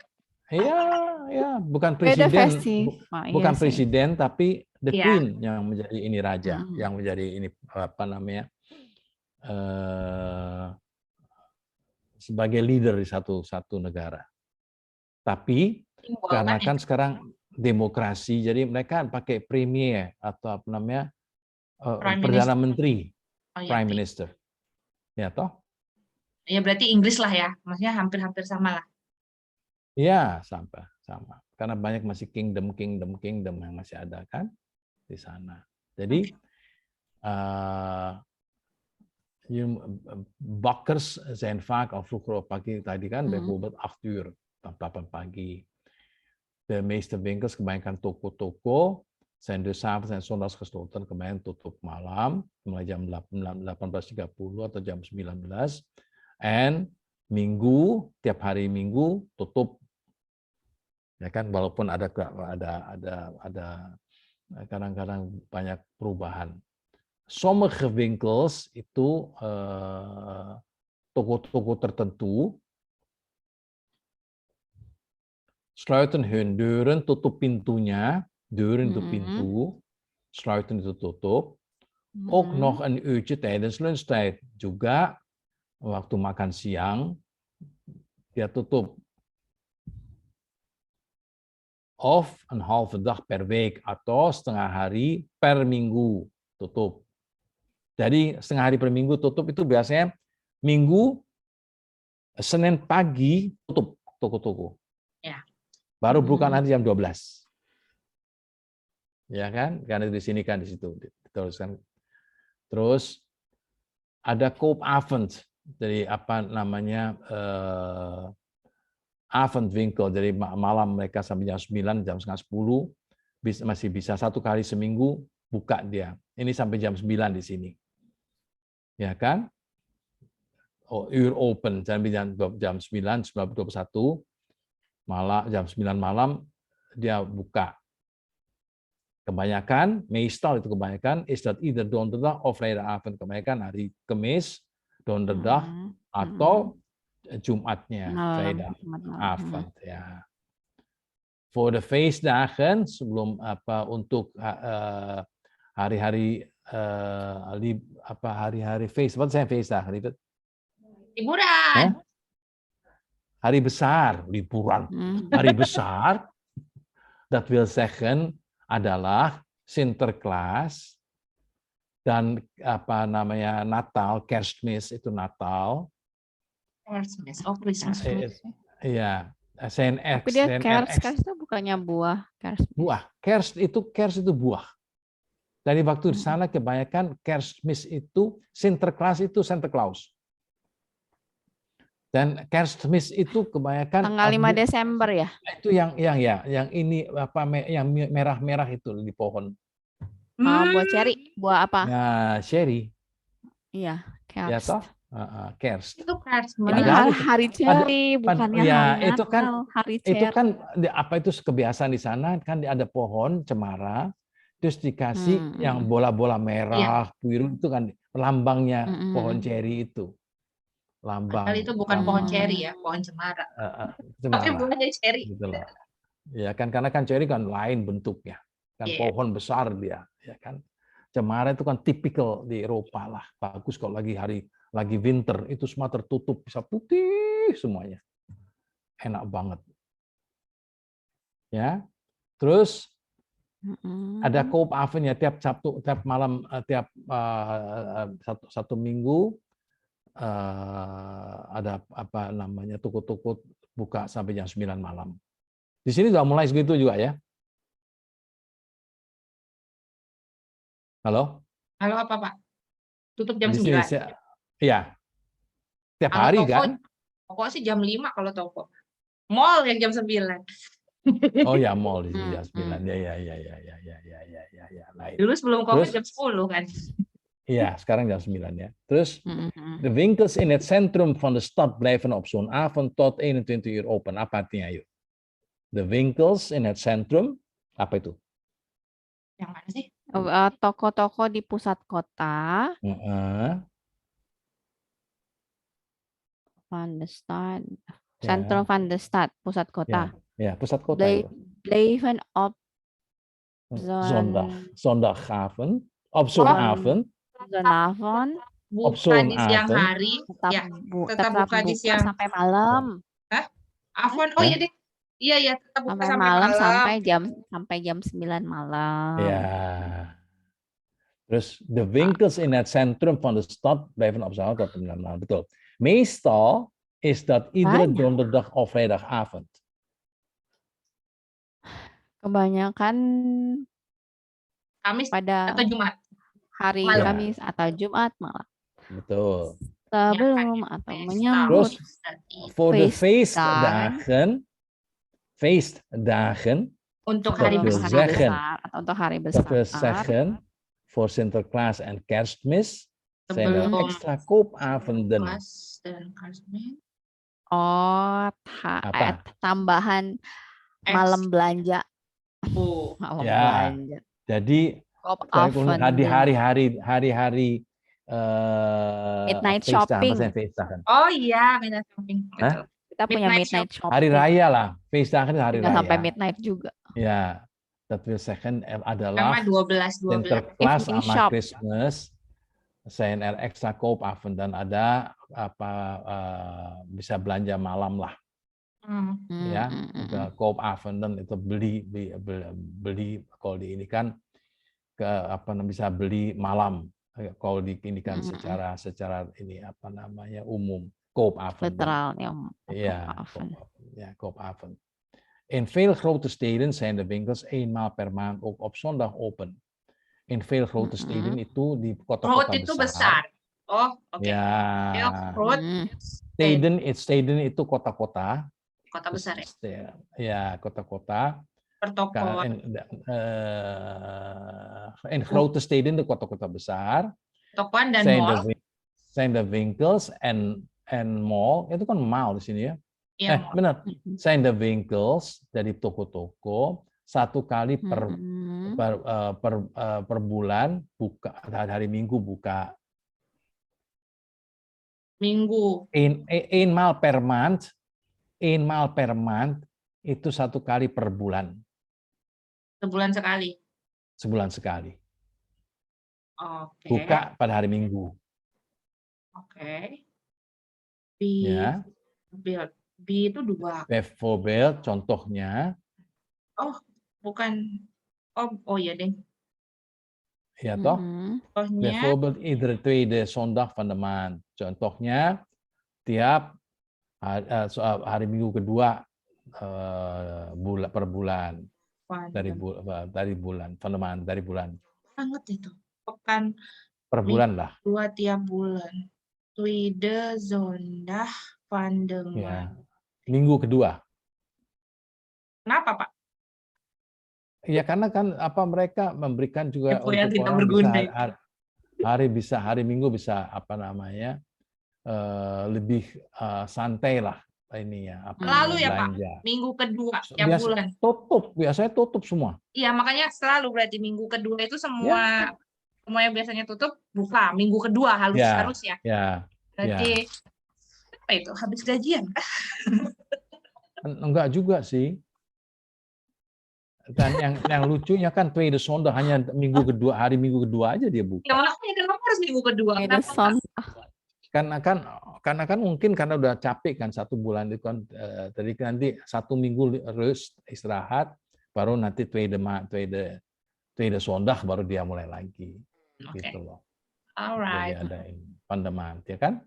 Speaker 2: Iya, bukan presiden, bukan presiden, tapi the Queen yang menjadi ini raja, yang menjadi ini sebagai leader di satu negara. Tapi karena kan sekarang demokrasi, jadi mereka pakai premier atau perdana menteri, prime minister, ya toh?
Speaker 3: Ya berarti Inggris lah ya, maksudnya hampir-hampir sama lah.
Speaker 2: Ya sama. Karena banyak masih kingdom yang masih ada kan di sana. Jadi bakkers zijn vaak al vroeger op pagi tadi kan, bijvoorbeeld 8 uur, 8 pagi. De meeste winkels, kebanyakan toko-toko zijn dus 's avonds en zondags gesloten, kebanyakan tutup malam, mulai jam 18.30 atau jam 19. En Minggu, tiap hari Minggu tutup. Ya kan, walaupun ada kadang-kadang banyak perubahan. Sommige winkels itu toko-toko tertentu sluiten hun deuren, tutup pintunya, deuren itu pintu, sluiten itu tutup. Ook nog een uurtje tijdens lunchtijd. Juga waktu makan siang dia tutup. Of een halve dag per week atau setengah hari per minggu tutup. Jadi setengah hari per minggu tutup itu biasanya Minggu, Senin pagi tutup toko-toko.
Speaker 3: Ya.
Speaker 2: Baru buka nanti jam 12. Ya kan? Karena di sini kan di situ dituliskan. Terus ada koopavond, jadi apa namanya avondwinkel, jadi malam mereka sampai jam 9, jam setengah 10 masih bisa 1 kali seminggu buka dia. Ini sampai jam 9 di sini. Ya kan? Oh, uur open sampai jam 9, 21 malam, jam 9 malam dia buka. Kebanyakan, meestal itu kebanyakan, is dat ieder donderdag of vrijdagavond, kebanyakan hari Kamis, donderdag, atau Jumatnya, vrijdagavond. Ya. Voor de feestdagen, sebelum apa untuk hari-hari hari-hari feest, wat zijn feestdagen?
Speaker 3: Liburan.
Speaker 2: Hari besar, liburan. Hari besar, dat wil zeggen adalah Sinterklaas dan apa namanya Natal, Kerstmis itu Natal.
Speaker 3: Kerstmis, oh Christmas.
Speaker 2: Iya, CNX.
Speaker 1: Tapi dia kerst itu bukannya buah.
Speaker 2: Buah, kerst itu buah. Dari waktu di sana kebanyakan Kerstmis itu Sinterklaas itu Santa Claus. Dan Kerstmis itu kebanyakan
Speaker 1: tanggal 5 Desember ya.
Speaker 2: Itu yang ini apa yang merah-merah itu di pohon.
Speaker 1: Buah cherry, buah apa?
Speaker 2: Nah, cherry.
Speaker 1: Iya, kerst.
Speaker 2: Ya toh? Kerst.
Speaker 3: Itu kerst.
Speaker 1: Hari cherry, bukannya
Speaker 2: ya,
Speaker 1: hari
Speaker 2: itu kan
Speaker 1: Natal, hari cherry.
Speaker 2: Itu kan apa itu kebiasaan di sana kan ada pohon cemara, terus dikasih yang bola-bola merah, biru itu kan lambangnya pohon cherry itu. Lambang.
Speaker 3: Padahal itu bukan pohon cherry ya, pohon cemara. Tapi buahnya cherry.
Speaker 2: Gitulah. Ya kan karena kan cherry kan lain bentuknya. Kan pohon besar dia, ya kan. Cemara itu kan tipikal di Eropa lah. Bagus kalau lagi winter itu semua tertutup bisa putih semuanya. Enak banget. Ya. Terus ada koopavond ya tiap Sabtu, tiap malam, tiap satu minggu ada apa namanya toko-toko buka sampai jam 9 malam. Di sini sudah mulai segitu juga ya. Halo?
Speaker 3: Halo apa Pak? Tutup jam 9?
Speaker 2: Iya. Tiap hari toko, kan?
Speaker 3: Toko sih jam 5 kalau toko. Mall yang jam 9.
Speaker 2: Oh ya, mall di sini jam 9. Ya.
Speaker 3: Dulu sebelum Covid jam 10 kan.
Speaker 2: Ja, sekarang jam 9 ya. Terus, de winkels in het centrum van de stad blijven op zo'n avond tot 21 uur open. Apa artinya, yuk? De winkels in het centrum, apa itu?
Speaker 3: Yang mana sih?
Speaker 1: Toko-toko di pusat kota. Van de stad. Centrum van de stad, pusat kota.
Speaker 2: Ja, pusat kota.
Speaker 1: Blijven op
Speaker 2: zondagavond. Op zo'n avond.
Speaker 1: Zonavond
Speaker 3: buka di siang hari, tetap buka di siang
Speaker 1: sampai malam.
Speaker 3: Avon, oh iya deh, iya tetap buka sampai
Speaker 1: malam sampai jam 9 malam.
Speaker 2: Ja. Dus de winkels in het centrum van de stad blijven op zondag tot 9 malam, betul. Meestal is dat iedere donderdag of vrijdagavond.
Speaker 1: Kebanyakan
Speaker 3: Kamis
Speaker 1: pada
Speaker 3: atau Jumat.
Speaker 1: Hari Kamis atau Jumat malam.
Speaker 2: Betul.
Speaker 1: Sebelum atau menyambut.
Speaker 2: Terus voor de feestdagen.
Speaker 3: Untuk hari besar
Speaker 1: atau untuk hari besar.
Speaker 2: Dat wil zeggen, voor Sinterklaas en Kerstmis zijn er extra koopavonden.
Speaker 1: Oh,
Speaker 2: Apa?
Speaker 1: tambahan
Speaker 3: X.
Speaker 1: malam belanja.
Speaker 3: Oh.
Speaker 1: Malam
Speaker 2: Ya.
Speaker 1: belanja.
Speaker 2: Jadi
Speaker 1: Koop-oven.
Speaker 2: di hari-hari
Speaker 1: Midnight
Speaker 2: feestdag,
Speaker 1: shopping.
Speaker 2: apa sih feestdag kan?
Speaker 3: Oh iya, midnight shopping. Betul.
Speaker 1: Kita punya midnight shopping.
Speaker 2: Hari raya lah, feestdag kan hari
Speaker 1: Nggak sampai
Speaker 2: raya.
Speaker 1: midnight juga.
Speaker 2: Ya, dat wil zeggen adalah
Speaker 3: Sama 12.
Speaker 2: Sinterklaas
Speaker 1: Evening
Speaker 2: sama
Speaker 1: shop.
Speaker 2: Christmas zijn extra koopavond dan ada bisa belanja malam lah ya. Koopavonden itu beli kalau di ini kan bisa beli malam kalau di ini kan secara ini umum koopavonden.
Speaker 1: Literal
Speaker 2: Ja, koopavond. In veel grote steden zijn de winkels eenmaal per maand ook op zondag open. In veel grote steden itu di kota-kota
Speaker 3: itu
Speaker 2: besar.
Speaker 3: Oh, oke.
Speaker 2: Ya. Steden itu kota-kota.
Speaker 3: Kota besar ya.
Speaker 2: Ya, kota-kota.
Speaker 3: Pertokoan.
Speaker 2: In grote steden de kota-kota besar.
Speaker 3: Pertokoan dan mall.
Speaker 2: Zijn de winkels en mall. Itu kan mall di sini ya.
Speaker 3: Iya,
Speaker 2: benar. Zijn de winkels dari toko-toko satu kali per bulan buka, hari Minggu buka.
Speaker 3: Minggu.
Speaker 2: Eenmaal per maand itu satu kali per bulan.
Speaker 3: Sebulan sekali.
Speaker 2: Sebulan sekali.
Speaker 3: Oke.
Speaker 2: Buka pada hari Minggu.
Speaker 3: Oke.
Speaker 2: Ya.
Speaker 3: B itu 2.
Speaker 2: Bijvoorbeeld, contohnya.
Speaker 3: Oh, bukan. Oh iya deh.
Speaker 2: Ya toh?
Speaker 3: Contohnya.
Speaker 2: Bijvoorbeeld iedere tweede zondag van de maand. Contohnya tiap hari Minggu kedua per bulan. Dari bulan, van de maand, dari bulan.
Speaker 3: Banget itu. Pekan.
Speaker 2: Per bulan lah.
Speaker 3: 2 tiap bulan. Tweede zondag van de maand.
Speaker 2: Ya. Minggu kedua.
Speaker 3: Kenapa, Pak?
Speaker 2: Ya karena kan mereka memberikan juga
Speaker 3: info yang
Speaker 2: untuk
Speaker 3: tidak
Speaker 2: orang
Speaker 3: berguna.
Speaker 2: hari Minggu bisa lebih santai lah ini ya.
Speaker 3: Selalu ya
Speaker 2: belanja.
Speaker 3: Pak, minggu kedua tiap bulan.
Speaker 2: Biasanya tutup semua.
Speaker 3: Iya makanya selalu berarti minggu kedua itu semuanya biasanya tutup buka minggu kedua harus ya.
Speaker 2: Ya.
Speaker 3: Berarti apa itu habis gajian?
Speaker 2: Enggak juga sih. Dan yang lucunya kan tweede zondag hanya hari Minggu kedua aja dia buka.
Speaker 3: Ya makanya kenapa harus minggu kedua?
Speaker 2: Karena kan mungkin karena udah capek kan 1 bulan itu kan tadi nanti 1 minggu rest istirahat baru nanti tweede zondag baru dia mulai lagi. Gitu loh.
Speaker 3: Alright.
Speaker 2: Jadi ada pandemi ya kan?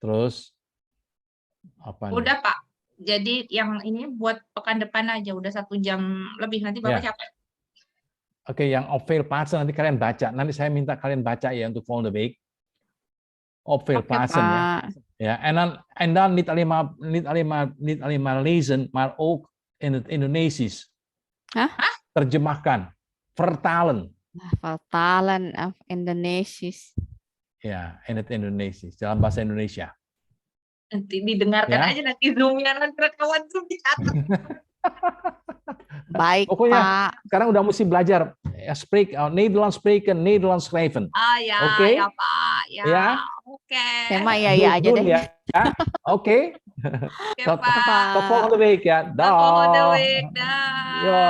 Speaker 2: Terus apa
Speaker 3: udah nih? Pak. Jadi yang ini buat pekan depan aja udah 1 jam lebih nanti Bapak capek.
Speaker 2: Oke, yang op veel plaatsen nanti kalian baca. Nanti saya minta kalian baca ya untuk volgende week. Op veel plaatsen ya. Ja, en dan niet alleen maar lezen, maar ook in het Indonesisch. Terjemahkan, vertalen.
Speaker 1: Vertalen of Indonesisch.
Speaker 2: Ya, in het Indonesisch, dalam bahasa Indonesia.
Speaker 3: Nanti didengarkan aja nanti Zoom-nya nanti rekaman Zoom dicatat.
Speaker 1: Baik,
Speaker 2: pokoknya
Speaker 1: Pak.
Speaker 2: Sekarang udah mesti belajar Nederlands spreken, Nederlands schrijven.
Speaker 3: Ya,
Speaker 2: Oke?
Speaker 3: Ya, Pak. Ya. Oke.
Speaker 1: Tema ya aja deh.
Speaker 2: Ya. Oke.
Speaker 3: Oke, Pak.
Speaker 2: Tot volgende week ya.
Speaker 3: Tot volgende week. Dah.
Speaker 2: Ya.